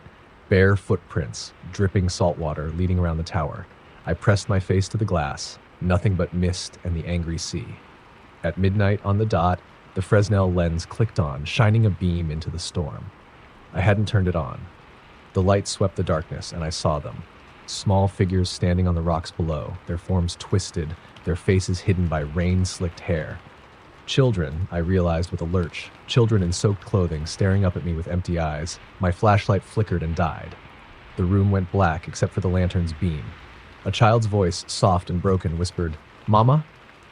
Bare footprints, dripping salt water, leading around the tower. I pressed my face to the glass, nothing but mist and the angry sea. At midnight on the dot, the Fresnel lens clicked on, shining a beam into the storm. I hadn't turned it on. The light swept the darkness, and I saw them. Small figures standing on the rocks below, their forms twisted, their faces hidden by rain-slicked hair. Children, I realized with a lurch, children in soaked clothing staring up at me with empty eyes. My flashlight flickered and died. The room went black except for the lantern's beam. A child's voice, soft and broken, whispered, "Mama?"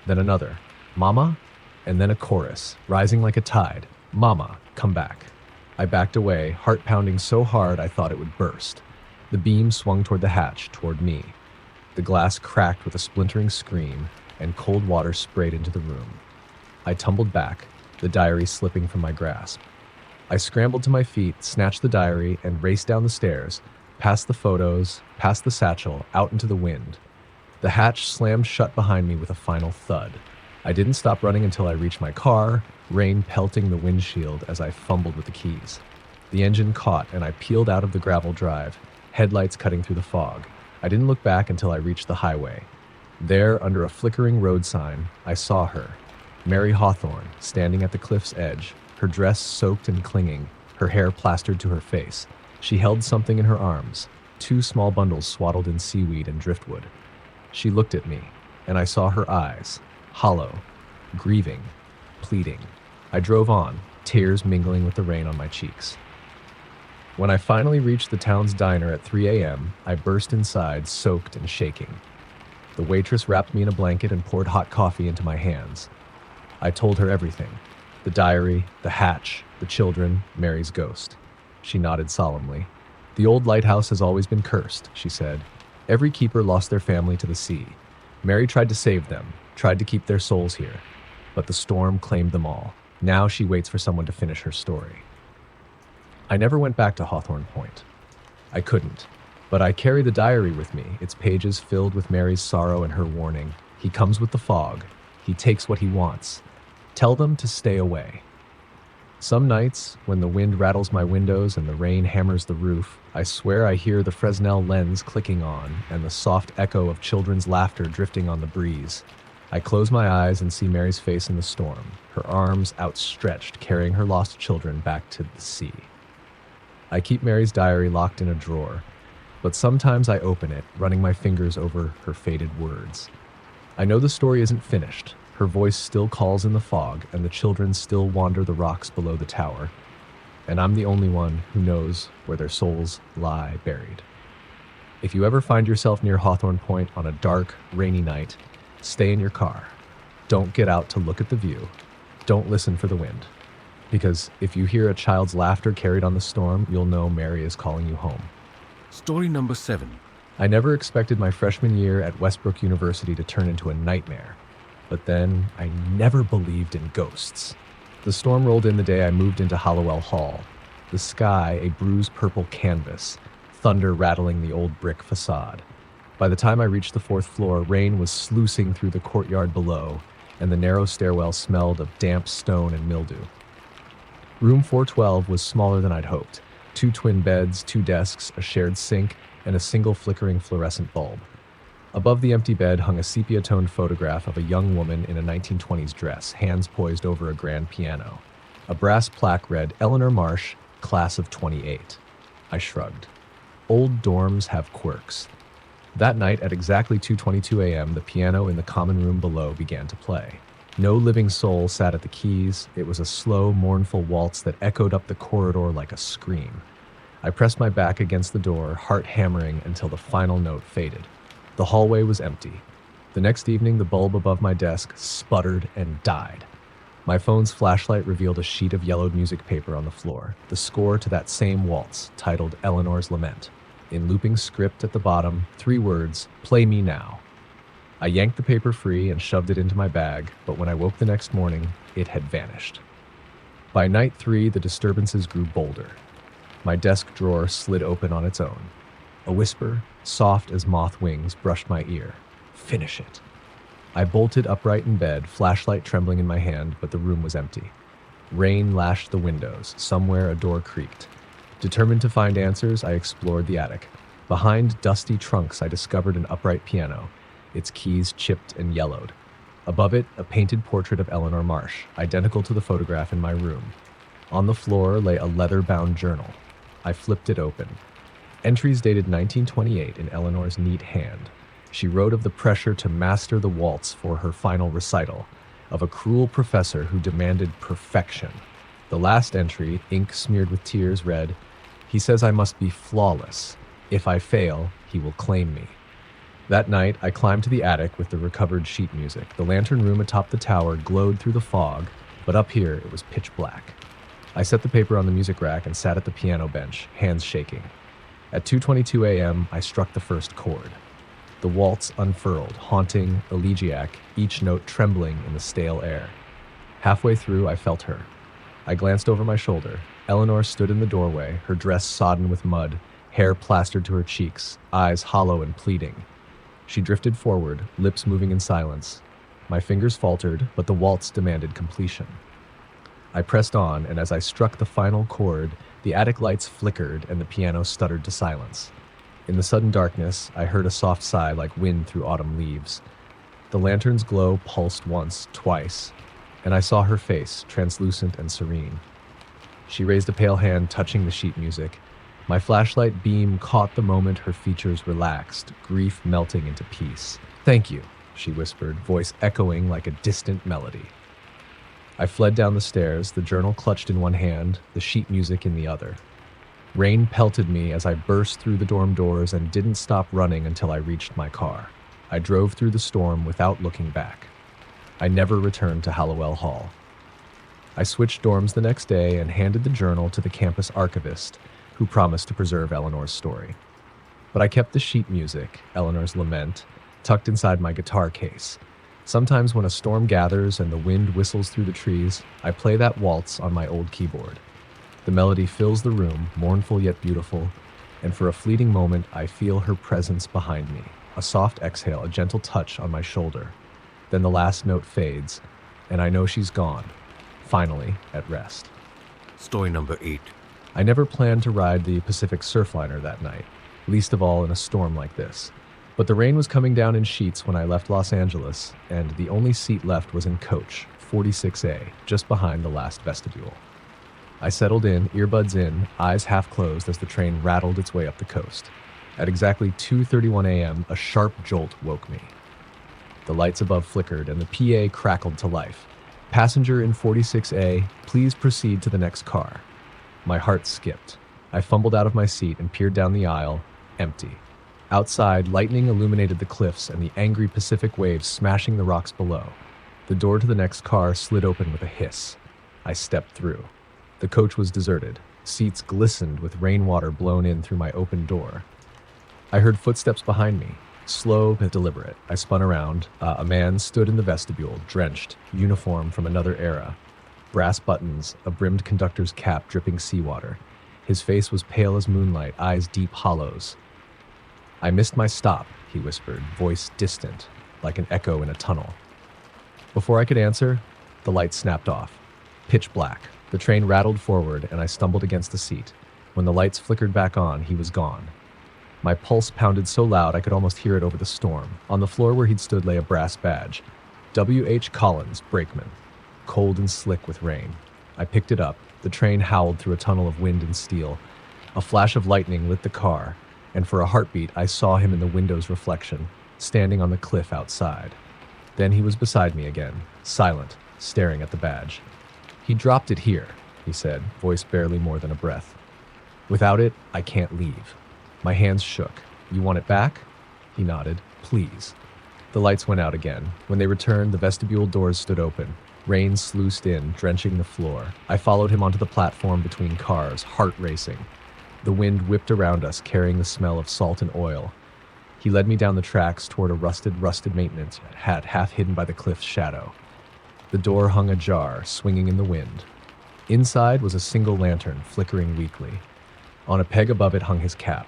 Then another, "Mama?" And then a chorus, rising like a tide, "Mama, come back." I backed away, heart pounding so hard I thought it would burst. The beam swung toward the hatch, toward me. The glass cracked with a splintering scream, and cold water sprayed into the room. I tumbled back, the diary slipping from my grasp. I scrambled to my feet, snatched the diary, and raced down the stairs, past the photos, past the satchel, out into the wind. The hatch slammed shut behind me with a final thud. I didn't stop running until I reached my car, rain pelting the windshield as I fumbled with the keys. The engine caught, and I peeled out of the gravel drive, headlights cutting through the fog. I didn't look back until I reached the highway. There, under a flickering road sign, I saw her, Mary Hawthorne, standing at the cliff's edge, her dress soaked and clinging, her hair plastered to her face. She held something in her arms, 2 small bundles swaddled in seaweed and driftwood. She looked at me, and I saw her eyes, hollow, grieving, pleading. I drove on, tears mingling with the rain on my cheeks. When I finally reached the town's diner at 3 a.m., I burst inside, soaked and shaking. The waitress wrapped me in a blanket and poured hot coffee into my hands. I told her everything: the diary, the hatch, the children, Mary's ghost. She nodded solemnly. The old lighthouse has always been cursed, she said. Every keeper lost their family to the sea. Mary tried to save them, tried to keep their souls here, but the storm claimed them all. Now she waits for someone to finish her story. I never went back to Hawthorne Point. I couldn't, but I carry the diary with me, its pages filled with Mary's sorrow and her warning. He comes with the fog. He takes what he wants. Tell them to stay away. Some nights, when the wind rattles my windows and the rain hammers the roof, I swear I hear the Fresnel lens clicking on and the soft echo of children's laughter drifting on the breeze. I close my eyes and see Mary's face in the storm, her arms outstretched, carrying her lost children back to the sea. I keep Mary's diary locked in a drawer, but sometimes I open it, running my fingers over her faded words. I know the story isn't finished. Her voice still calls in the fog, and the children still wander the rocks below the tower. And I'm the only one who knows where their souls lie buried. If you ever find yourself near Hawthorne Point on a dark, rainy night, stay in your car. Don't get out to look at the view. Don't listen for the wind. Because if you hear a child's laughter carried on the storm, you'll know Mary is calling you home. Story number 7. I never expected my freshman year at Westbrook University to turn into a nightmare. But then I never believed in ghosts. The storm rolled in the day I moved into Hallowell Hall. The sky a bruised purple canvas, thunder rattling the old brick facade. By the time I reached the 4th floor, rain was sluicing through the courtyard below, and the narrow stairwell smelled of damp stone and mildew. Room 412 was smaller than I'd hoped. 2 twin beds, 2 desks, a shared sink, and a single flickering fluorescent bulb. Above the empty bed hung a sepia-toned photograph of a young woman in a 1920s dress, hands poised over a grand piano. A brass plaque read, "Eleanor Marsh, Class of 28. I shrugged. Old dorms have quirks. That night at exactly 2:22 a.m., the piano in the common room below began to play. No living soul sat at the keys. It was a slow, mournful waltz that echoed up the corridor like a scream. I pressed my back against the door, heart hammering until the final note faded. The hallway was empty. The next evening, the bulb above my desk sputtered and died. My phone's flashlight revealed a sheet of yellowed music paper on the floor, the score to that same waltz, titled Eleanor's Lament. In looping script at the bottom, 3 words, "Play me now." I yanked the paper free and shoved it into my bag, but when I woke the next morning, it had vanished. By night 3, the disturbances grew bolder. My desk drawer slid open on its own. A whisper, soft as moth wings, brushed my ear. "Finish it." I bolted upright in bed, flashlight trembling in my hand, but the room was empty. Rain lashed the windows. Somewhere a door creaked. Determined to find answers, I explored the attic. Behind dusty trunks, I discovered an upright piano, its keys chipped and yellowed. Above it, a painted portrait of Eleanor Marsh, identical to the photograph in my room. On the floor lay a leather-bound journal. I flipped it open. Entries dated 1928 in Eleanor's neat hand. She wrote of the pressure to master the waltz for her final recital, of a cruel professor who demanded perfection. The last entry, ink smeared with tears, read, "He says I must be flawless. If I fail, he will claim me." That night, I climbed to the attic with the recovered sheet music. The lantern room atop the tower glowed through the fog, but up here it was pitch black. I set the paper on the music rack and sat at the piano bench, hands shaking. At 2:22 a.m., I struck the first chord. The waltz unfurled, haunting, elegiac, each note trembling in the stale air. Halfway through, I felt her. I glanced over my shoulder. Eleanor stood in the doorway, her dress sodden with mud, hair plastered to her cheeks, eyes hollow and pleading. She drifted forward, lips moving in silence. My fingers faltered, but the waltz demanded completion. I pressed on, and as I struck the final chord, the attic lights flickered and the piano stuttered to silence. In the sudden darkness, I heard a soft sigh like wind through autumn leaves. The lantern's glow pulsed once, twice, and I saw her face, translucent and serene. She raised a pale hand, touching the sheet music. My flashlight beam caught the moment her features relaxed, grief melting into peace. "Thank you," she whispered, voice echoing like a distant melody. I fled down the stairs, the journal clutched in one hand, the sheet music in the other. Rain pelted me as I burst through the dorm doors and didn't stop running until I reached my car. I drove through the storm without looking back. I never returned to Hallowell Hall. I switched dorms the next day and handed the journal to the campus archivist, who promised to preserve Eleanor's story. But I kept the sheet music, Eleanor's lament, tucked inside my guitar case. Sometimes when a storm gathers and the wind whistles through the trees, I play that waltz on my old keyboard. The melody fills the room, mournful yet beautiful, and for a fleeting moment I feel her presence behind me, a soft exhale, a gentle touch on my shoulder. Then the last note fades, and I know she's gone, finally at rest. Story number 8. I never planned to ride the Pacific Surfliner that night, least of all in a storm like this. But the rain was coming down in sheets when I left Los Angeles, and the only seat left was in coach 46A, just behind the last vestibule. I settled in, earbuds in, eyes half closed as the train rattled its way up the coast. At exactly 2:31 a.m., a sharp jolt woke me. The lights above flickered and the PA crackled to life. "Passenger in 46A, please proceed to the next car." My heart skipped. I fumbled out of my seat and peered down the aisle, empty. Outside, lightning illuminated the cliffs and the angry Pacific waves smashing the rocks below. The door to the next car slid open with a hiss. I stepped through. The coach was deserted. Seats glistened with rainwater blown in through my open door. I heard footsteps behind me, slow but deliberate. I spun around. A man stood in the vestibule, drenched, uniform from another era. Brass buttons, a brimmed conductor's cap dripping seawater. His face was pale as moonlight, eyes deep hollows. "I missed my stop," he whispered, voice distant, like an echo in a tunnel. Before I could answer, the light snapped off. Pitch black. The train rattled forward, and I stumbled against the seat. When the lights flickered back on, he was gone. My pulse pounded so loud I could almost hear it over the storm. On the floor where he'd stood lay a brass badge. W.H. Collins, brakeman. Cold and slick with rain. I picked it up. The train howled through a tunnel of wind and steel. A flash of lightning lit the car, and for a heartbeat I saw him in the window's reflection, standing on the cliff outside. Then he was beside me again, silent, staring at the badge. "He dropped it here," he said, voice barely more than a breath. "Without it, I can't leave." My hands shook. "You want it back?" He nodded. "Please." The lights went out again. When they returned, the vestibule doors stood open. Rain sluiced in, drenching the floor. I followed him onto the platform between cars, heart racing. The wind whipped around us, carrying the smell of salt and oil. He led me down the tracks toward a rusted maintenance hat half hidden by the cliff's shadow. The door hung ajar, swinging in the wind. Inside was a single lantern, flickering weakly. On a peg above it hung his cap.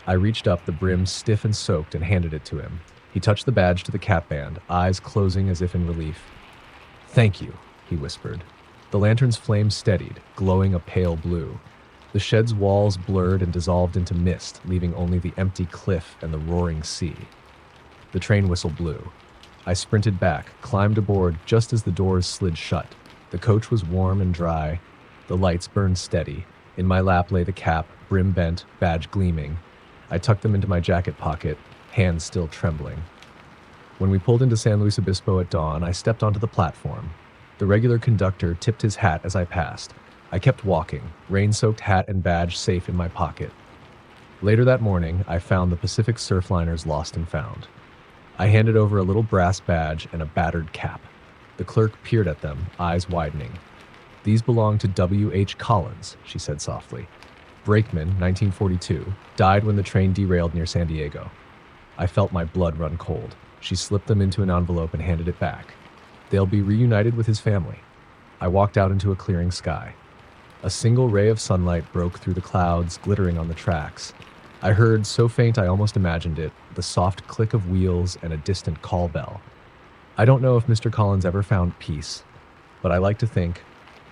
I reached up, the brim stiff and soaked, and handed it to him. He touched the badge to the cap band, eyes closing as if in relief. "Thank you," he whispered. The lantern's flame steadied, glowing a pale blue. The shed's walls blurred and dissolved into mist, leaving only the empty cliff and the roaring sea. The train whistle blew. I sprinted back, climbed aboard just as the doors slid shut. The coach was warm and dry. The lights burned steady. In my lap lay the cap, brim bent, badge gleaming. I tucked them into my jacket pocket, hands still trembling. When we pulled into San Luis Obispo at dawn, I stepped onto the platform. The regular conductor tipped his hat as I passed. I kept walking, rain-soaked hat and badge safe in my pocket. Later that morning, I found the Pacific Surfliners lost and found. I handed over a little brass badge and a battered cap. The clerk peered at them, eyes widening. "These belong to W.H. Collins," she said softly. "Brakeman, 1942, died when the train derailed near San Diego." I felt my blood run cold. She slipped them into an envelope and handed it back. "They'll be reunited with his family." I walked out into a clearing sky. A single ray of sunlight broke through the clouds, glittering on the tracks. I heard, so faint I almost imagined it, the soft click of wheels and a distant call bell. I don't know if Mr. Collins ever found peace, but I like to think,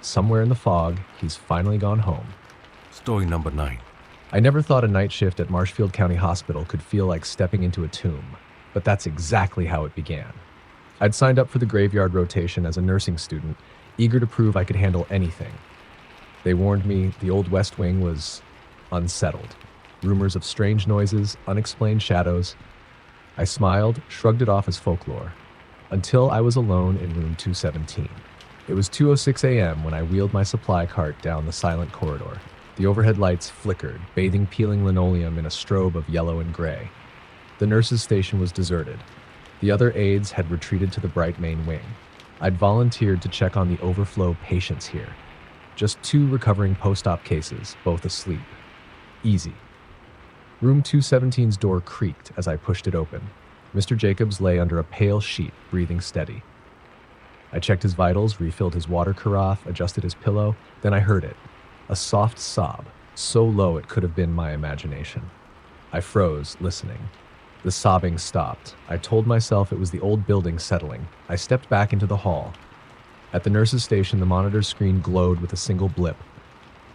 somewhere in the fog, he's finally gone home. Story number 9. I never thought a night shift at Marshfield County Hospital could feel like stepping into a tomb, but that's exactly how it began. I'd signed up for the graveyard rotation as a nursing student, eager to prove I could handle anything. They warned me the old West Wing was unsettled. Rumors of strange noises, unexplained shadows. I smiled, shrugged it off as folklore, until I was alone in room 217. It was 2:06 a.m. when I wheeled my supply cart down the silent corridor. The overhead lights flickered, bathing peeling linoleum in a strobe of yellow and gray. The nurses' station was deserted. The other aides had retreated to the bright main wing. I'd volunteered to check on the overflow patients here. Just 2 recovering post-op cases, both asleep. Easy. Room 217's door creaked as I pushed it open. Mr. Jacobs lay under a pale sheet, breathing steady. I checked his vitals, refilled his water carafe, adjusted his pillow. Then I heard it. A soft sob, so low it could have been my imagination. I froze, listening. The sobbing stopped. I told myself it was the old building settling. I stepped back into the hall. At the nurse's station, the monitor's screen glowed with a single blip.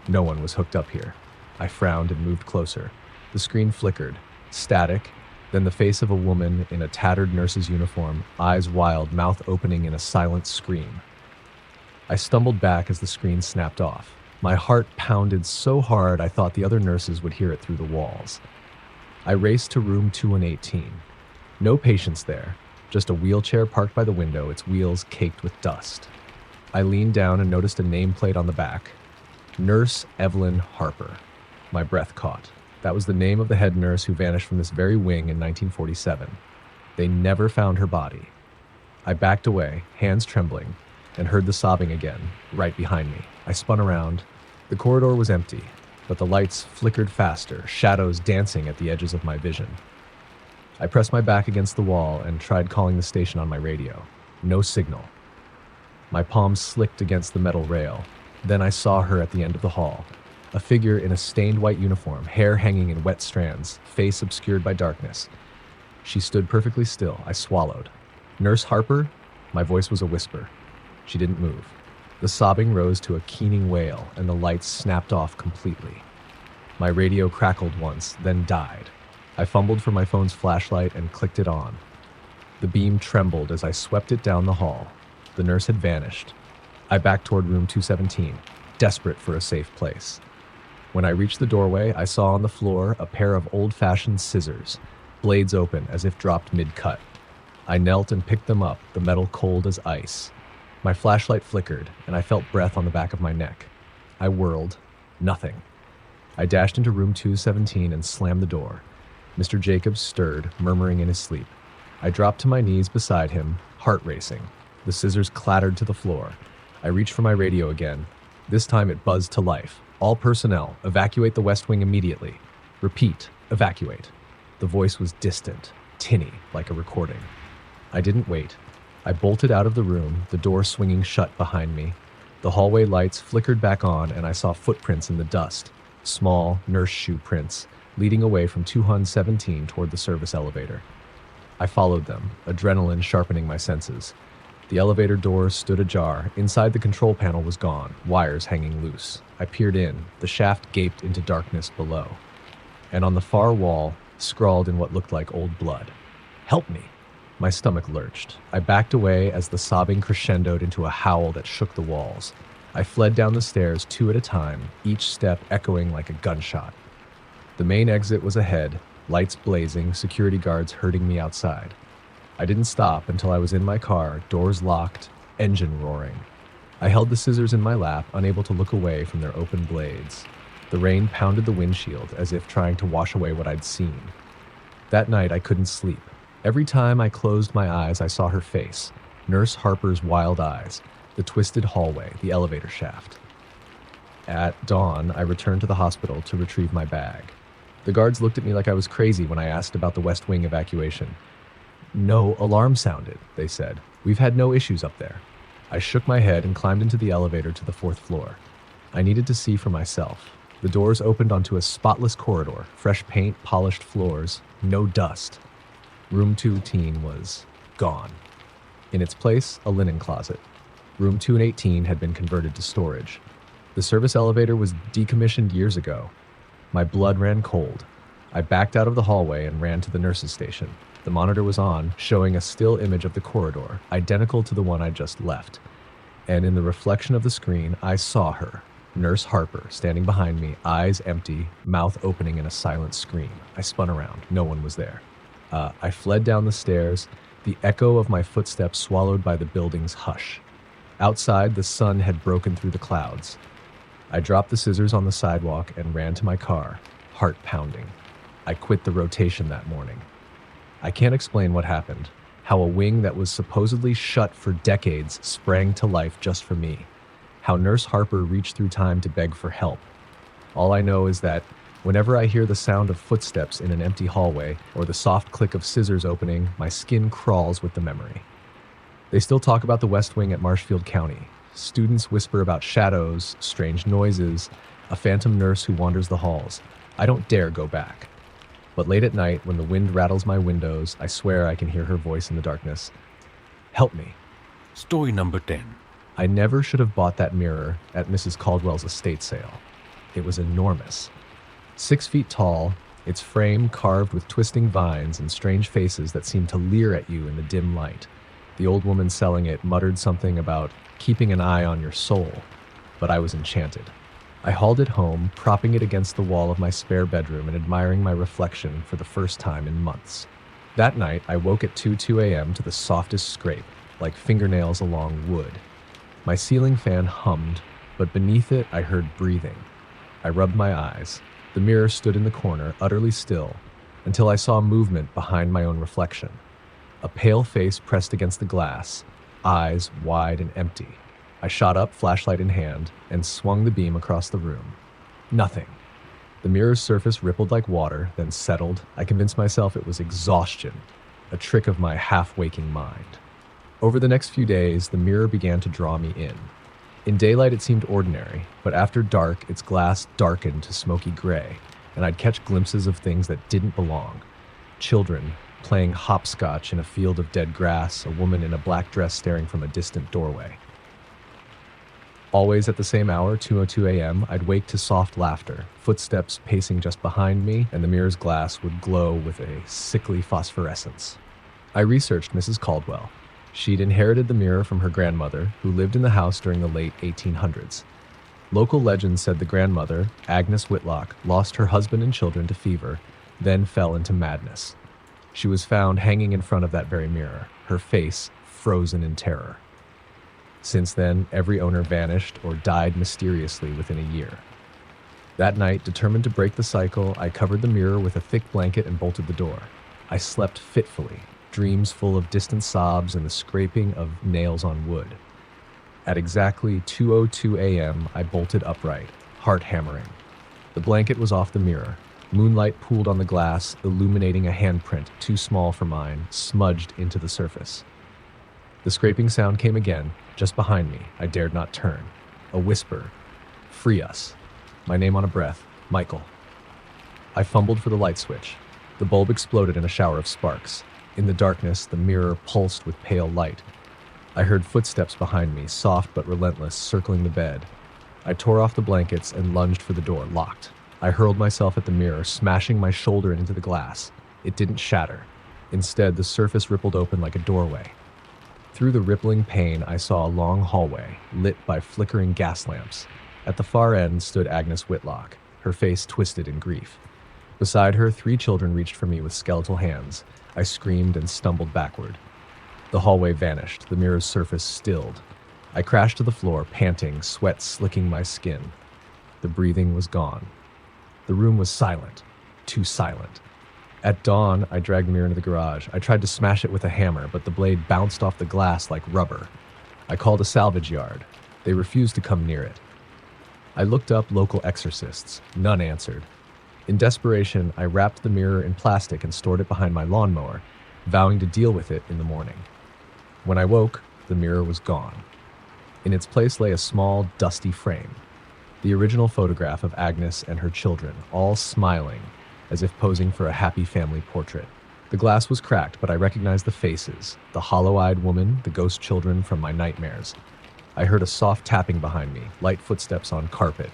No one was hooked up here. I frowned and moved closer. The screen flickered, static, then the face of a woman in a tattered nurse's uniform, eyes wild, mouth opening in a silent scream. I stumbled back as the screen snapped off. My heart pounded so hard I thought the other nurses would hear it through the walls. I raced to room 218. No patients there, just a wheelchair parked by the window, its wheels caked with dust. I leaned down and noticed a nameplate on the back. Nurse Evelyn Harper. My breath caught. That was the name of the head nurse who vanished from this very wing in 1947. They never found her body. I backed away, hands trembling, and heard the sobbing again, right behind me. I spun around. The corridor was empty, but the lights flickered faster, shadows dancing at the edges of my vision. I pressed my back against the wall and tried calling the station on my radio. No signal. My palms slicked against the metal rail. Then I saw her at the end of the hall. A figure in a stained white uniform, hair hanging in wet strands, face obscured by darkness. She stood perfectly still. I swallowed. Nurse Harper? My voice was a whisper. She didn't move. The sobbing rose to a keening wail, and the lights snapped off completely. My radio crackled once, then died. I fumbled for my phone's flashlight and clicked it on. The beam trembled as I swept it down the hall. The nurse had vanished. I backed toward room 217, desperate for a safe place. When I reached the doorway, I saw on the floor a pair of old-fashioned scissors, blades open as if dropped mid-cut. I knelt and picked them up, the metal cold as ice. My flashlight flickered, and I felt breath on the back of my neck. I whirled. Nothing. I dashed into room 217 and slammed the door. Mr. Jacobs stirred, murmuring in his sleep. I dropped to my knees beside him, heart racing. The scissors clattered to the floor. I reached for my radio again. This time it buzzed to life. All personnel, evacuate the West Wing immediately. Repeat, evacuate. The voice was distant, tinny, like a recording. I didn't wait. I bolted out of the room, the door swinging shut behind me. The hallway lights flickered back on, and I saw footprints in the dust, small nurse shoe prints, leading away from 217 toward the service elevator. I followed them, adrenaline sharpening my senses. The elevator doors stood ajar. Inside, the control panel was gone, wires hanging loose. I peered in. The shaft gaped into darkness below. And on the far wall, scrawled in what looked like old blood, "Help me." My stomach lurched. I backed away as the sobbing crescendoed into a howl that shook the walls. I fled down the stairs 2 at a time, each step echoing like a gunshot. The main exit was ahead, lights blazing, security guards herding me outside. I didn't stop until I was in my car, doors locked, engine roaring. I held the scissors in my lap, unable to look away from their open blades. The rain pounded the windshield as if trying to wash away what I'd seen. That night, I couldn't sleep. Every time I closed my eyes, I saw her face, Nurse Harper's wild eyes, the twisted hallway, the elevator shaft. At dawn, I returned to the hospital to retrieve my bag. The guards looked at me like I was crazy when I asked about the West Wing evacuation. "No alarm sounded," they said. "We've had no issues up there." I shook my head and climbed into the elevator to the 4th floor. I needed to see for myself. The doors opened onto a spotless corridor, fresh paint, polished floors, no dust. Room 218 was gone. In its place, a linen closet. Room 218 had been converted to storage. The service elevator was decommissioned years ago. My blood ran cold. I backed out of the hallway and ran to the nurse's station. The monitor was on, showing a still image of the corridor, identical to the one I just left. And in the reflection of the screen, I saw her, Nurse Harper, standing behind me, eyes empty, mouth opening in a silent scream. I spun around. No one was there. I fled down the stairs, the echo of my footsteps swallowed by the building's hush. Outside, the sun had broken through the clouds. I dropped the scissors on the sidewalk and ran to my car, heart pounding. I quit the rotation that morning. I can't explain what happened, how a wing that was supposedly shut for decades sprang to life just for me, how Nurse Harper reached through time to beg for help. All I know is that Whenever I hear the sound of footsteps in an empty hallway or the soft click of scissors opening, my skin crawls with the memory. They still talk about the West Wing at Marshfield County. Students whisper about shadows, strange noises, a phantom nurse who wanders the halls. I don't dare go back. But late at night, when the wind rattles my windows, I swear I can hear her voice in the darkness. Help me. Story number 10. I never should have bought that mirror at Mrs. Caldwell's estate sale. It was enormous. 6 feet tall, its frame carved with twisting vines and strange faces that seemed to leer at you in the dim light. The old woman selling it muttered something about keeping an eye on your soul, but I was enchanted. I hauled it home, propping it against the wall of my spare bedroom and admiring my reflection for the first time in months. That night, I woke at 2 a.m. to the softest scrape, like fingernails along wood. My ceiling fan hummed, but beneath it I heard breathing. I rubbed my eyes. The mirror stood in the corner, utterly still, until I saw movement behind my own reflection. A pale face pressed against the glass, eyes wide and empty. I shot up, flashlight in hand, and swung the beam across the room. Nothing. The mirror's surface rippled like water, then settled. I convinced myself it was exhaustion, a trick of my half-waking mind. Over the next few days, the mirror began to draw me in. In daylight, it seemed ordinary, but after dark, its glass darkened to smoky gray, and I'd catch glimpses of things that didn't belong. Children playing hopscotch in a field of dead grass, a woman in a black dress staring from a distant doorway. Always at the same hour, 2:02 a.m., I'd wake to soft laughter, footsteps pacing just behind me, and the mirror's glass would glow with a sickly phosphorescence. I researched Mrs. Caldwell. She'd inherited the mirror from her grandmother, who lived in the house during the late 1800s. Local legend said the grandmother, Agnes Whitlock, lost her husband and children to fever, then fell into madness. She was found hanging in front of that very mirror, her face frozen in terror. Since then, every owner vanished or died mysteriously within a year. That night, determined to break the cycle, I covered the mirror with a thick blanket and bolted the door. I slept fitfully, dreams full of distant sobs and the scraping of nails on wood. At exactly 2:02 a.m., I bolted upright, heart hammering. The blanket was off the mirror. Moonlight pooled on the glass, illuminating a handprint too small for mine, smudged into the surface. The scraping sound came again, just behind me. I dared not turn. A whisper. Free us. My name on a breath. Michael. I fumbled for the light switch. The bulb exploded in a shower of sparks. In the darkness, the mirror pulsed with pale light. I heard footsteps behind me, soft but relentless, circling the bed. I tore off the blankets and lunged for the door, locked. I hurled myself at the mirror, smashing my shoulder into the glass. It didn't shatter. Instead, the surface rippled open like a doorway. Through the rippling pane, I saw a long hallway, lit by flickering gas lamps. At the far end stood Agnes Whitlock, her face twisted in grief. Beside her, 3 children reached for me with skeletal hands. I screamed and stumbled backward. The hallway vanished, the mirror's surface stilled. I crashed to the floor, panting, sweat slicking my skin. The breathing was gone. The room was silent, too silent. At dawn, I dragged the mirror into the garage. I tried to smash it with a hammer, but the blade bounced off the glass like rubber. I called a salvage yard. They refused to come near it. I looked up local exorcists. None answered. In desperation, I wrapped the mirror in plastic and stored it behind my lawnmower, vowing to deal with it in the morning. When I woke, the mirror was gone. In its place lay a small, dusty frame. The original photograph of Agnes and her children, all smiling, as if posing for a happy family portrait. The glass was cracked, but I recognized the faces, the hollow-eyed woman, the ghost children from my nightmares. I heard a soft tapping behind me, light footsteps on carpet.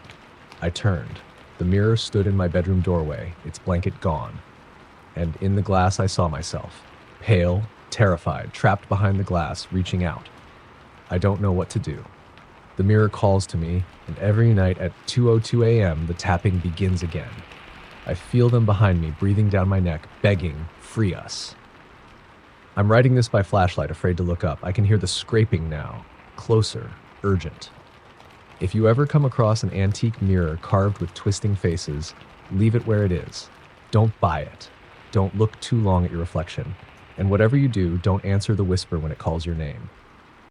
I turned. The mirror stood in my bedroom doorway, its blanket gone. And in the glass I saw myself, pale, terrified, trapped behind the glass, reaching out. I don't know what to do. The mirror calls to me, and every night at 2:02 a.m. the tapping begins again. I feel them behind me, breathing down my neck, begging, free us. I'm writing this by flashlight, afraid to look up. I can hear the scraping now, closer, urgent. If you ever come across an antique mirror carved with twisting faces, leave it where it is. Don't buy it. Don't look too long at your reflection. And whatever you do, don't answer the whisper when it calls your name.